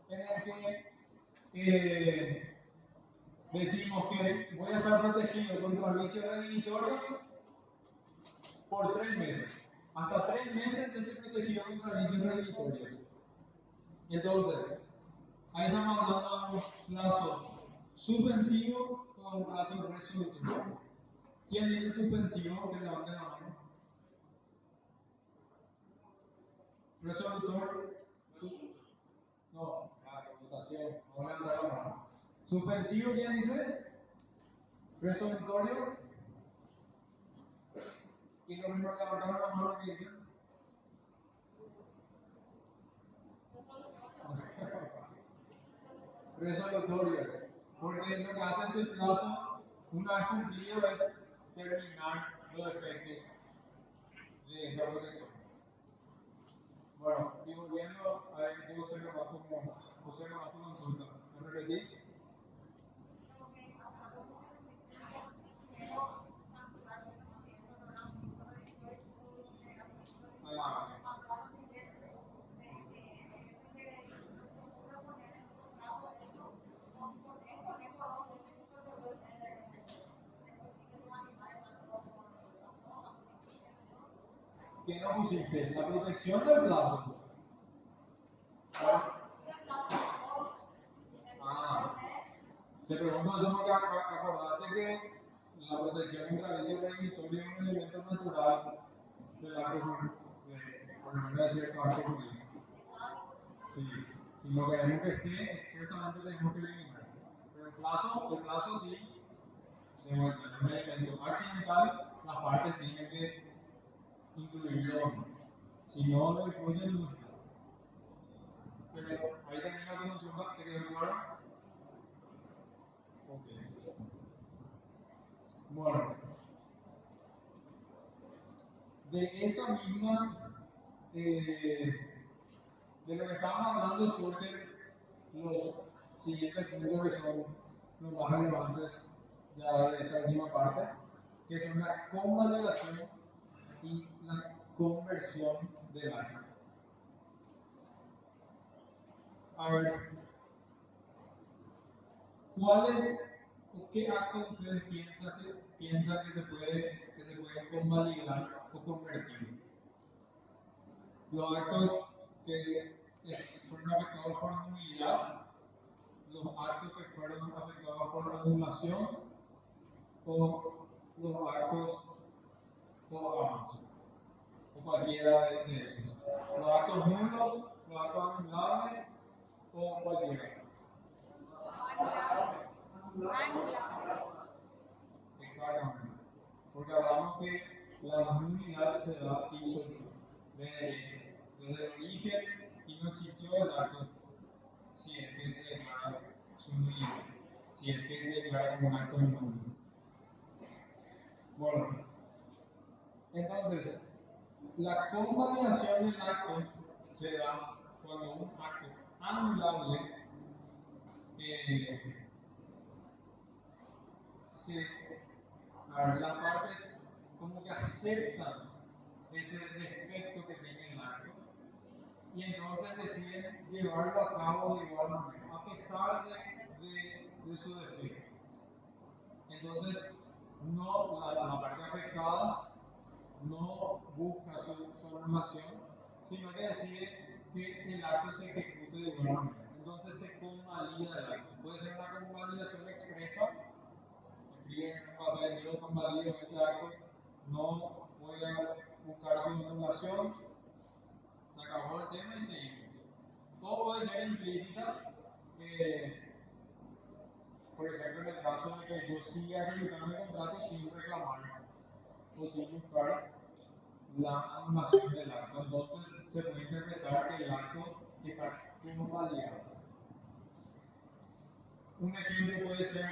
en el que decimos que voy a estar protegido contra vicios redimitorios por 3 meses. Hasta 3 meses yo estoy protegido contra vicios redimitorios. Entonces, ahí estamos hablando de un plazo suspensivo o un plazo resolutorio. ¿Quién dice suspensivo? Que levante la mano. Resolutor. No, la votación. No levantar la mano. Suspensivo, ¿quién dice? Resolutorio. Y los mismos levantaron la mano que dicen. Resolutorios. Porque lo que hace ese plazo, una vez cumplido, es terminar los efectos de esa protección. Bueno, y volviendo a ver, yo sé nomás tu consulta. ¿Me repetís? Ah, ¿qué no pusiste? ¿La protección del plazo? Ah, te pregunto eso porque acordate que la protección contra vicio redimitorio es un elemento natural del acto por no decir acto jurídico. Sí, si no queremos que esté, expresamente tenemos que eliminar. Pero el plazo sí, de vuelta, es un elemento accidental, las partes tienen que incluirlo. Si no lo incluyen, no está. Pero ahí termina tu consulta, ¿te quedó claro? Ok. Bueno, de esa misma, de lo que estábamos hablando, surgen los siguientes puntos que son los más relevantes ya de esta última parte, que son la convalidación y la conversión del acto. A ver, ¿cuáles o qué actos ustedes piensan que se puede convalidar o convertir? los actos que fueron afectados por nulidad, los actos que fueron afectados por anulación o los actos o ambos, o cualquiera de esos. Los actos nulos, los actos anulables o cualquiera. Exactamente. Porque hablamos que la nulidad se da ipso dicto, de derecho, desde el origen, y no existió el acto si es que se declara su nulidad, si es que se declara como un acto nulo. Bueno, entonces, la convalidación del acto se da cuando un acto anulable las partes como que aceptan ese defecto que tiene el acto y entonces deciden llevarlo a cabo de igual manera, a pesar de su defecto. Entonces, no, la parte afectada no busca su anulación, sino que decide que el acto se ejecute de igual manera. Entonces se convalida el acto. Puede ser una convalidación expresa, escriben en un papel, yo convalido este acto, no voy a buscar su anulación, se acabó el tema y seguimos. O puede ser implícita, por ejemplo, en el caso de que yo siga ejecutando el contrato sin reclamar o sin buscar la anulación del acto. Entonces se puede interpretar que el acto está convalidado. Un ejemplo puede ser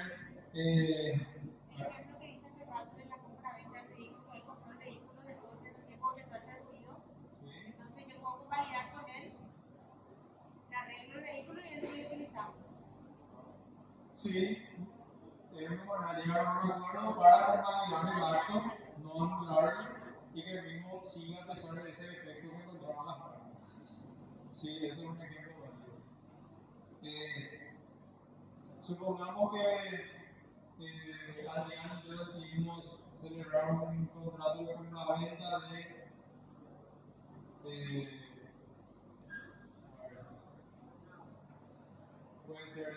ejemplo que diste hace rato de la compra-venta del vehículo, él compró el vehículo, después de cierto tiempo empezó a hacer ruido. ¿sí? Entonces yo puedo convalidar con él, le arreglo el vehículo y él sigue utilizando. Sí, es una llegar a un acuerdo para convalidar el acto, no anularlo y que el mismo siga a pesar de ese defecto que encontraban las partes. Sí, eso es un ejemplo válido. Supongamos que Adrián y yo decidimos celebrar un contrato de compra-venta puede ser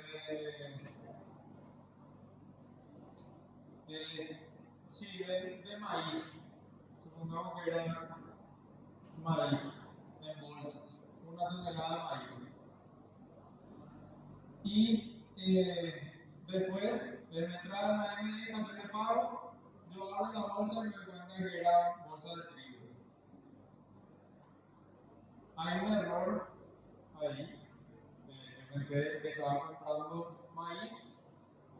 sí, de maíz. Supongamos que era maíz en bolsas, una tonelada de maíz. Y después, él me trae el maíz, me dice cuando yo le pago, yo abro la bolsa y me doy cuenta que era bolsa de trigo. Hay un error ahí. Yo pensé que estaba comprando maíz,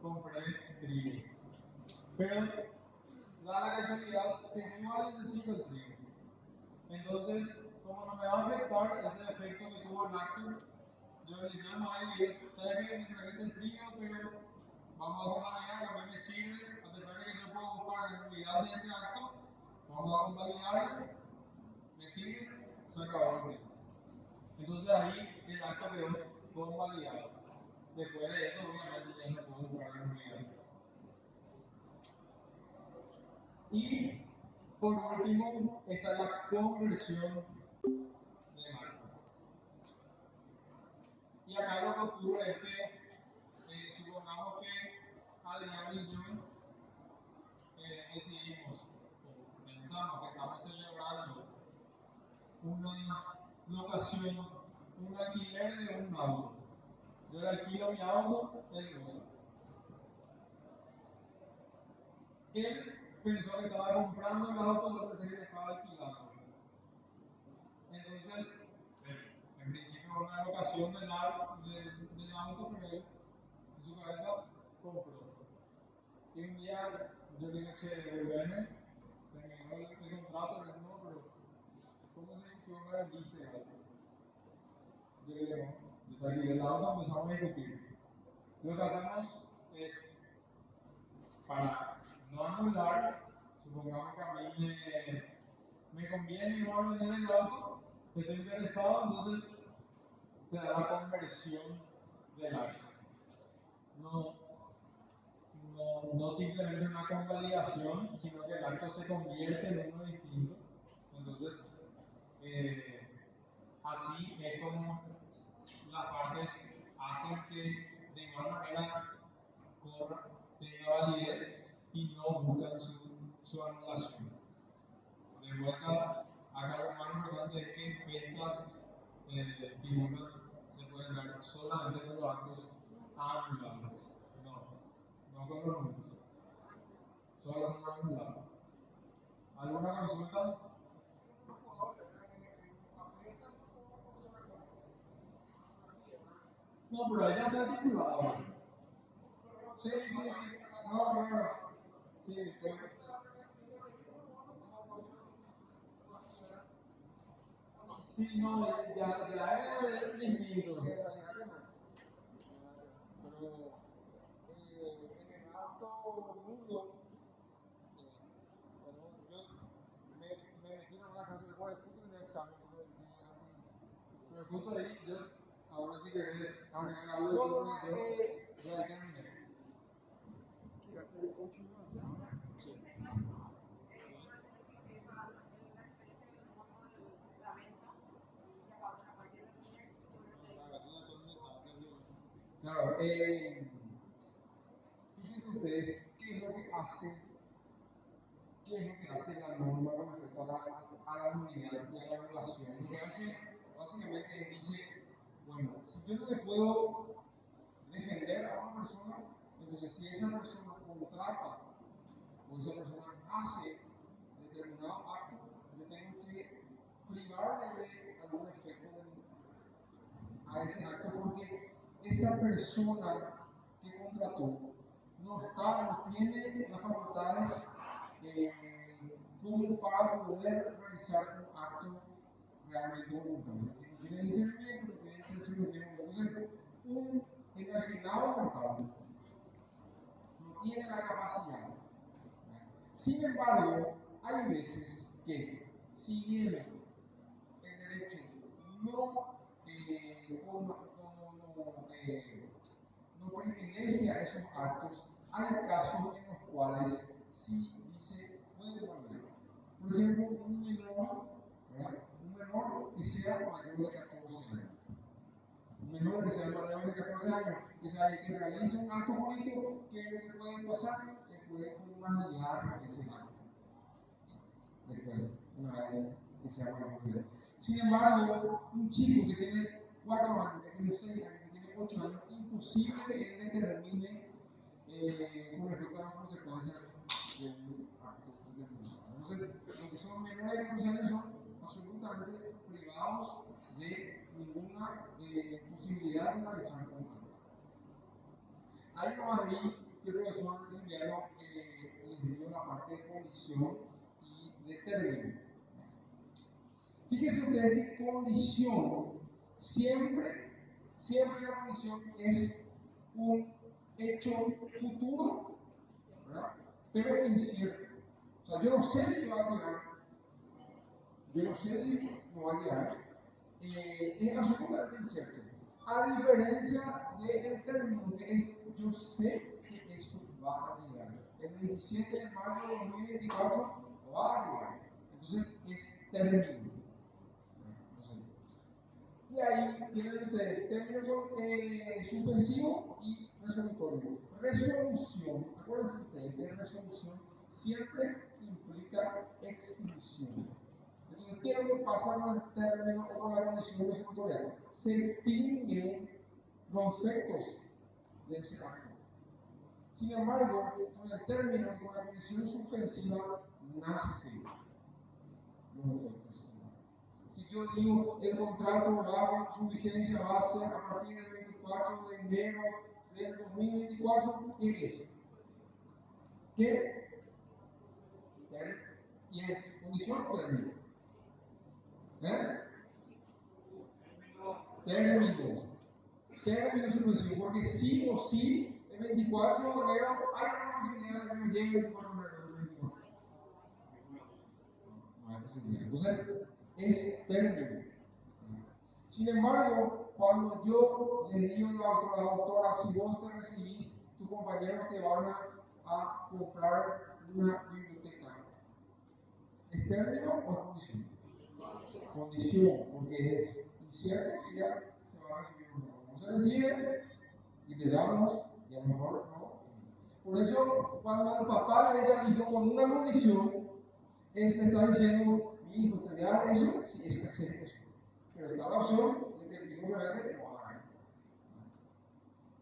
compré trigo. Pero da la casualidad que yo igual necesito el trigo. Entonces, como no me va a afectar ese efecto que tuvo el acto, yo le llamo a él y digo, ¿sabes qué? Me trajiste el trigo, pero vamos a convalidar, a mí me sirve, a pesar de que yo puedo buscar la nulidad de este acto, vamos a convalidarlo, me sirve, se acabó el trigo. Entonces ahí el acto quedó convalidado. Después de eso, obviamente, ya no puedo buscar la nulidad. Y por último está la conversión del acto. Y acá lo que ocurre es que supongamos que Adrián y yo decidimos o pensamos que estamos celebrando una locación, un alquiler de un auto. Yo le alquilo mi auto, él usa. Él pensó que estaba comprando el auto, yo pensé que le estaba alquilando. Entonces, en principio una locación del auto, pero él en su cabeza compró. Y un día yo le dije, che, devuélveme, terminó el contrato, le dije, no, pero ¿cómo se dice si vos me vendiste el auto? Yo le dije, no, yo te alquilé el auto, empezamos a discutir. Lo que hacemos es, para no anular, supongamos que a mí me conviene igual vender el auto, estoy interesado, entonces se da la conversión del acto. No simplemente una convalidación, sino que el acto se convierte en uno distinto. Entonces, así es como las partes hacen que de igual manera tenga validez y no buscan su anulación. De vuelta, acá lo más importante es que estas figuras se pueden dar solamente con los actos anulables. No con los nulos. Solo con los anulables. ¿Alguna consulta? No, pero ahí ya está articulado. Sí, sí, sí. No, claro. Sí, sí, no, ya es distinto. En realidad que no. Pero en el acto nulo, perdón, me metí en una clase que justo tenía examen, entonces Pero justo ahí, yo, ahora sí querés agregar algo no, de no, tu no, yo ahí terminé. el 8 y 9. Sí. Claro, fíjense ustedes qué es lo que hace, la norma con respecto a la nulidad y a la anulación. Lo que hace básicamente es dice, bueno, si yo no le puedo defender a una persona, entonces si esa persona contrata o esa persona hace determinado acto, yo tengo que privarle de algún efecto a ese acto porque esa persona que contrató no tiene las facultades como para poder realizar un acto realmente voluntario. Si no tiene discernimiento, no tiene intención, no tiene. Entonces, un imaginado mental no tiene la capacidad. Sin embargo, hay veces que, si bien el derecho no, no privilegia esos actos, hay casos en los cuales sí dice, puede guardar. Por ejemplo, un menor, ¿verdad? Un menor que sea mayor de 14 años. Un menor que sea mayor de 14 años, que realice un acto jurídico, que lo que puede pasar, que puede convalidar ese acto. Después, una vez que sea mayor de edad. Sin embargo, un chico que tiene 4 años, que tiene 6 años, que tiene 8 años, imposible que él determine con respecto a las consecuencias de un acto determinado. Entonces, los que son menores de 14 años son absolutamente privados de ninguna posibilidad de realizar un acto. Ahí nomás vi que el profesor Emiliano les dio la parte de condición y de término. Fíjense ustedes que condición siempre la condición es un hecho futuro, ¿verdad? Pero incierto. O sea, yo no sé si va a llegar, yo no sé si no va a llegar, es absolutamente incierto. A diferencia del término que es, yo sé que eso va a llegar. El 27 de mayo de 2024 va a llegar. Entonces es término. Y ahí tienen ustedes término suspensivo y resolutorio. Resolución, acuérdense ustedes que resolución siempre implica exclusión. Entonces, ¿qué es lo que pasa con el término o con la condición resolutoria? Se extinguen los efectos de ese acto. Sin embargo, con el término y con la condición suspensiva nacen los efectos. Si yo digo el contrato su vigencia va a ser a partir del 24 de enero del 2024, ¿qué es? ¿Qué? ¿Y es condición o término? Término. Término suspensivo, porque sí o sí, el 24 de enero hay una posibilidad de que no llegue el 24 de enero del 2024. No hay posibilidad. Entonces, es término. Sin embargo, cuando yo le digo a la doctora, si vos te recibís, tus compañeros te van a comprar una biblioteca. ¿Es término o es condición? Condición, porque es incierto si ya se va a recibir o no. No se recibe y le damos, y a lo mejor no. Por eso, cuando el papá le dice al hijo con una condición, le está diciendo, mi hijo, te voy a dar eso si es que haces eso. Pero está la opción de que el hijo rebelde no haga.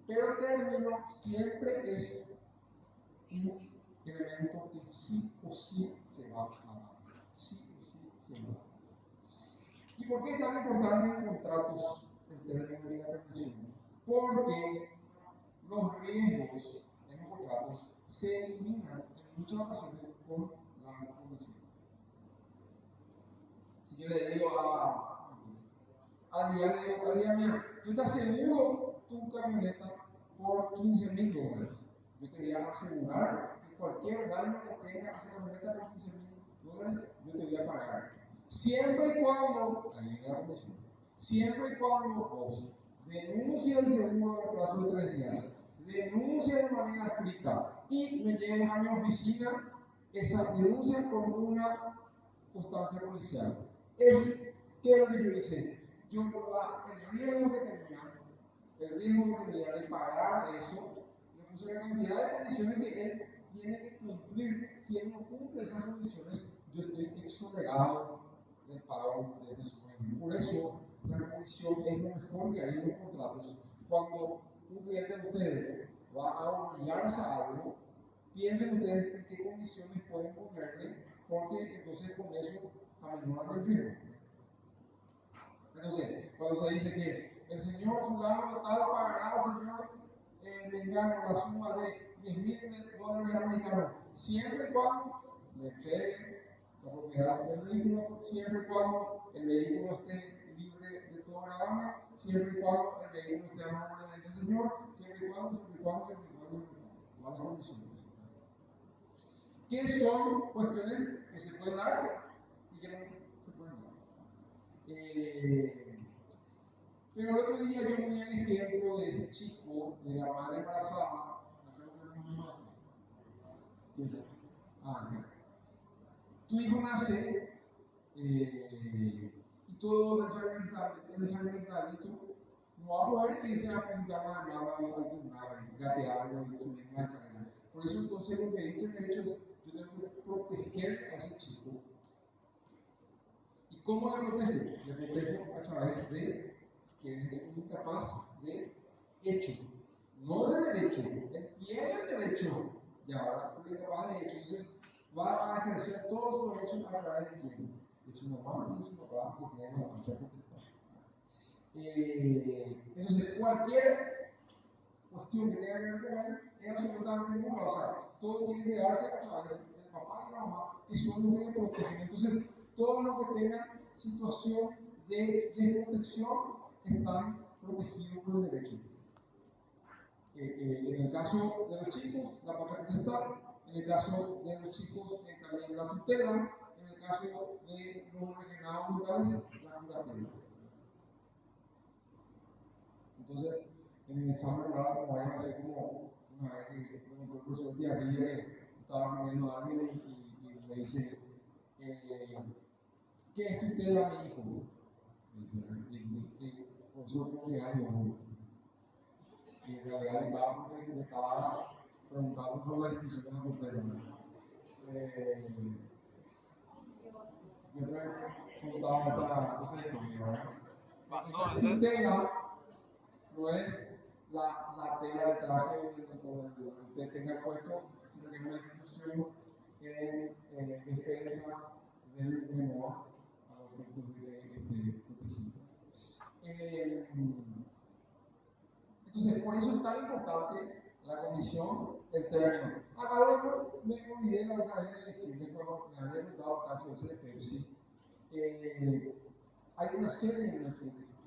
Pero el término siempre es un elemento que sí o sí se va a dar. Sí o sí se va a dar. ¿Y por qué es tan importante en contratos el término y la condición? Porque los riesgos en los contratos se eliminan en muchas ocasiones con la condición. Si yo le digo a Adrián, mira, yo te aseguro tu camioneta por $15,000. Yo te voy a asegurar que cualquier daño que tenga esa camioneta por $15,000, yo te voy a pagar. Siempre y cuando, ahí viene la condición, siempre y cuando vos denuncies el seguro en el plazo de 3 días, denuncies de manera estricta y me lleves a mi oficina esa denuncia con una constancia policial. ¿Qué es lo que yo hice? Yo el riesgo que tenía de pagar eso, le puse la cantidad de condiciones que él tiene que cumplir. Si él no cumple esas condiciones, yo estoy exonerado del pago de esa suma. Por eso, la condición es lo mejor que hay en los contratos. Cuando un cliente de ustedes va a obligarse a algo, piensen ustedes en qué condiciones pueden ponerle, porque entonces con eso aminoran el riesgo. Entonces, cuando se dice que el señor fulano de tal pagará al señor Mengano la suma de $10,000 americanos, siempre y cuando le entregue la propiedad del vehículo, siempre y cuando el vehículo esté libre de todo gravamen, siempre y cuando el vehículo esté a nombre de ese señor, siempre y cuando, las condiciones. ¿Qué son cuestiones que se pueden dar y que no se pueden dar? Pero el otro día yo ponía el ejemplo de ese chico, de la madre embarazada. Tu hijo nace y todo ensangrentadito, no va a poder irse a presentar una demanda al tribunal, gatearlo y subir una escalera. Por eso entonces lo que dice el derecho es, yo tengo que proteger a ese chico. ¿Y cómo le protejo? Le protejo a través de que él es incapaz de hecho, no de derecho. Él tiene el derecho y ahora es incapaz de hecho. Entonces va a ejercer todos sus derechos a través de quién? De su mamá y de su papá que tienen la patria potestad. Entonces cualquier cuestión que tenga que ver con él es absolutamente nula. O sea, todo tiene que darse a través del papá y la mamá, que son los que le protegen. Entonces, todo lo que tenga situación de desprotección están protegidos por el derecho. En el caso de los chicos, la patria potestad; en el caso de los chicos, también la tutela; en el caso de los regionados locales, la curatela. Entonces, en el examen oral, como vayan a hacer como una vez que el profesor de arriba que estaba viendo a alguien y le dice, ¿qué es tutela a mi hijo? Dice, profesor, ¿cómo le hago? Y en realidad le estaba preguntando sobre la discusión de la tutela. Siempre contaba esa historia, ¿verdad? Esa tutela no es la tela de traje donde usted tenga puesto, sino que es una institución en defensa del menor a los efectos de protegido. Entonces, por eso es tan importante la condición del término. Ahora me olvidé la otra vez de decirle cuando me había contado el caso ese de Pepsi. Hay una serie en Netflix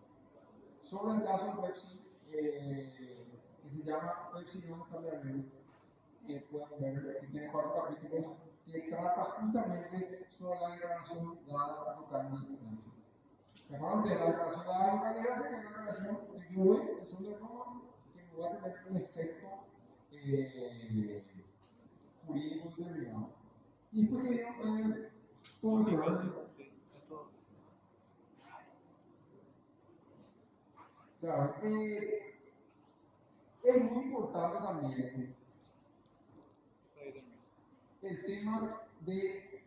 sobre el caso de Pepsi que se llama Pepsi No Está Bien, que pueden ver, que tiene 4 capítulos, que trata justamente sobre la declaración dada por Candy Nancy. ¿Se acuerdan de la declaración dada por Candy Nancy? Que es la declaración que yo doy en son de Roma, que me va a tener un efecto jurídico determinado. Y después que dieron todo lo que va a decir. Claro, es muy importante también el tema de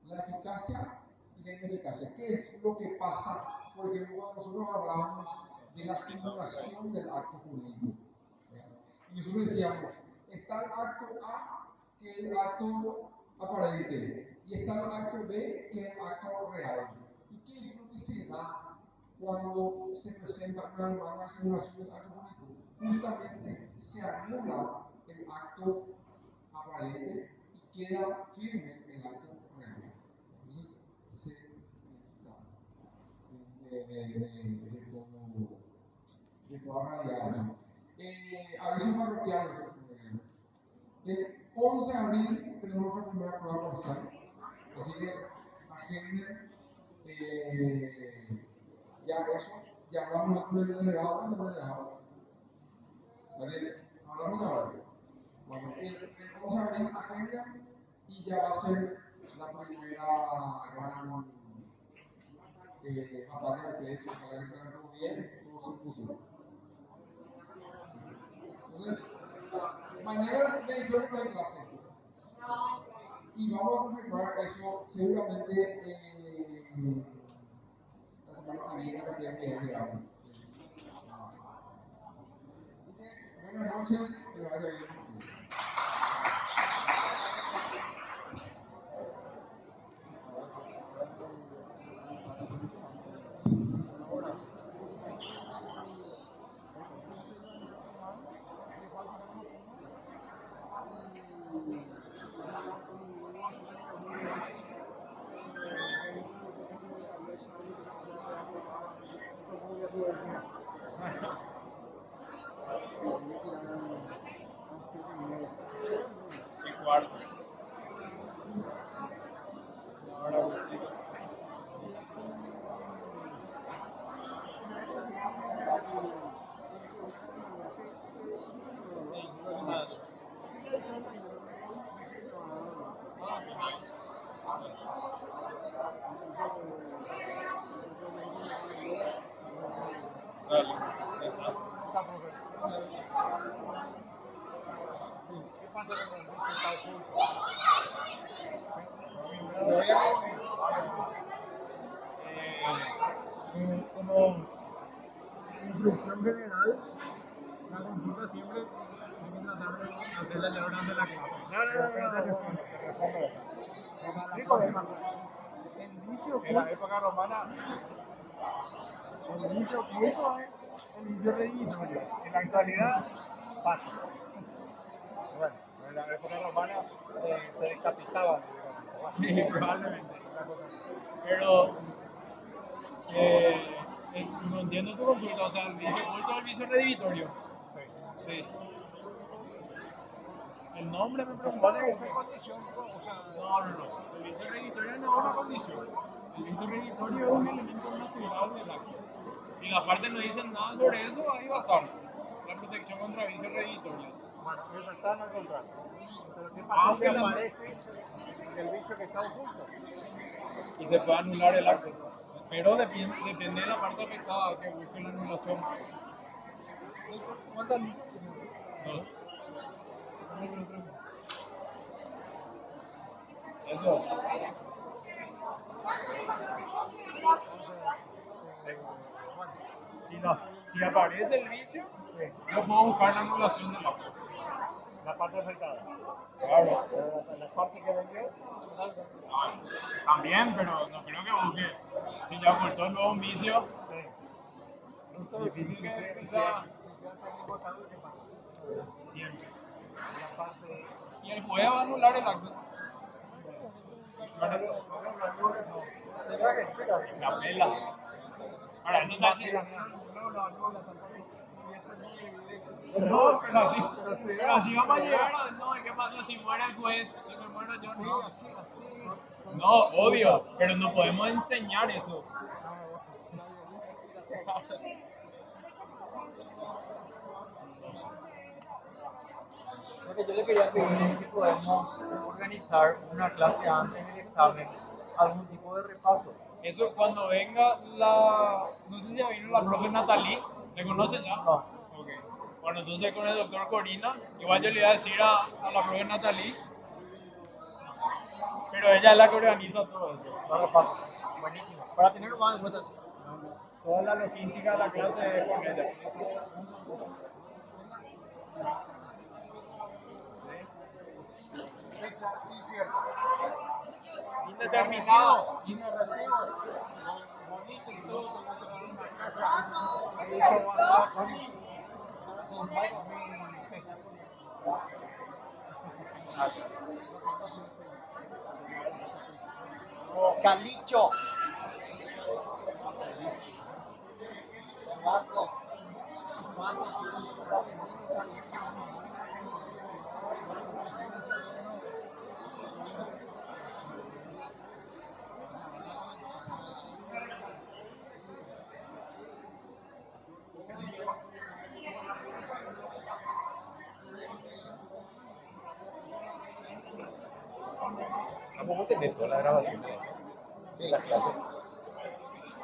la eficacia y la ineficacia. ¿Qué es lo que pasa? Por ejemplo, cuando nosotros hablamos de la simulación del acto jurídico. Y nosotros decíamos, está el acto A, que es el acto aparente, y está el acto B, que es el acto real. ¿Y qué es lo que se da cuando se presenta una simulación del acto jurídico? Justamente se anula el acto aparente y queda firme el acto real. Entonces, se quita de toda realidad eso. Avisos parroquiales, por ejemplo. El 11 de abril tenemos nuestra primera prueba parcial, así que agenden ya eso, ya hablamos con el delegado, ¿vale? Hablamos ahora. Bueno, el 11 de abril agendan y ya va a ser la primera gran batalla de ustedes, ojalá que salga todo bien, todo sin futuro. Entonces, mañana me dijeron que hay clase. Y vamos a confirmar eso seguramente la semana que viene, a partir de llegamos. Así que, buenas noches, que vaya bien. Y cuarto. Ahora ¿Qué pasa cuando el vicio está oculto? como instrucción general, la consulta siempre hay que tratar de hacerla ya durante la clase. El vicio En la oculto, época romana, el vicio oculto es el vicio redimitorio. en la actualidad, pasa. Bueno, en la época romana te decapitaban. Sí, probablemente. Una cosa así. Pero no entiendo tu consulta, o sea, el vicio oculto es el vicio redimitorio. Sí. Sí. El nombre me Supone preguntaron. que esa condición, o sea, No. El vicio redimitorio no es una condición. El vicio redimitorio es un elemento natural del acto. Si las partes no dicen nada sobre eso, ahí va a estar la protección contra vicio redimitorio. bueno, eso está en el contrato. Pero ¿qué pasa Aunque si la- aparece el vicio que está oculto? Y se puede anular el acto. Pero depende de la parte afectada que busque la anulación. ¿Cuántas líneas tiene? ¿No? Eso. Entonces, bueno, Si aparece el vicio, sí, yo puedo buscar la anulación del acto. la parte afectada. Claro. Pero la parte que vendió, También, pero no creo que busque. Si ya ocultó el nuevo vicio, sí. difícil Si que se hace el importador, ¿qué pasa? tiempo. La parte. Y el juez va a anular el acto. Solo lo anula, no. Se apela. Ahora, eso Si está la así. apelación no lo anula tampoco. Y eso es muy evidente. No, pero así. Pero se Pero da, así vamos a se llegar da. a. No, ¿qué pasa si muere el juez? Si me muero yo, Sí, no. así es. No, obvio, pero no podemos enseñar eso. Ah, bueno, está bien. Lo que yo le quería pedir es si podemos organizar una clase antes del examen, algún tipo de repaso. Eso cuando venga la. No sé si ya vino la profe Natalie, ¿Le conocen ya? No. Ok. Bueno, entonces con el doctor Corina, igual yo le iba a decir a la profe Natalie, pero ella es la que organiza todo eso. No repaso. Buenísimo. Para tenerlo más en cuenta. Toda la logística de la clase es con ella. Fecha incierta. Indeterminada. Si me recibo, bonito y todo, tengo que traer una caja. Que eso va a ser mi tesis. Lo que no se enseña. Calicho. ¿Cómo tenés toda la grabación de la clase?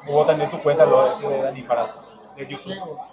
¿Cómo tenés tu cuenta lo de Dani Paras de YouTube? Tengo.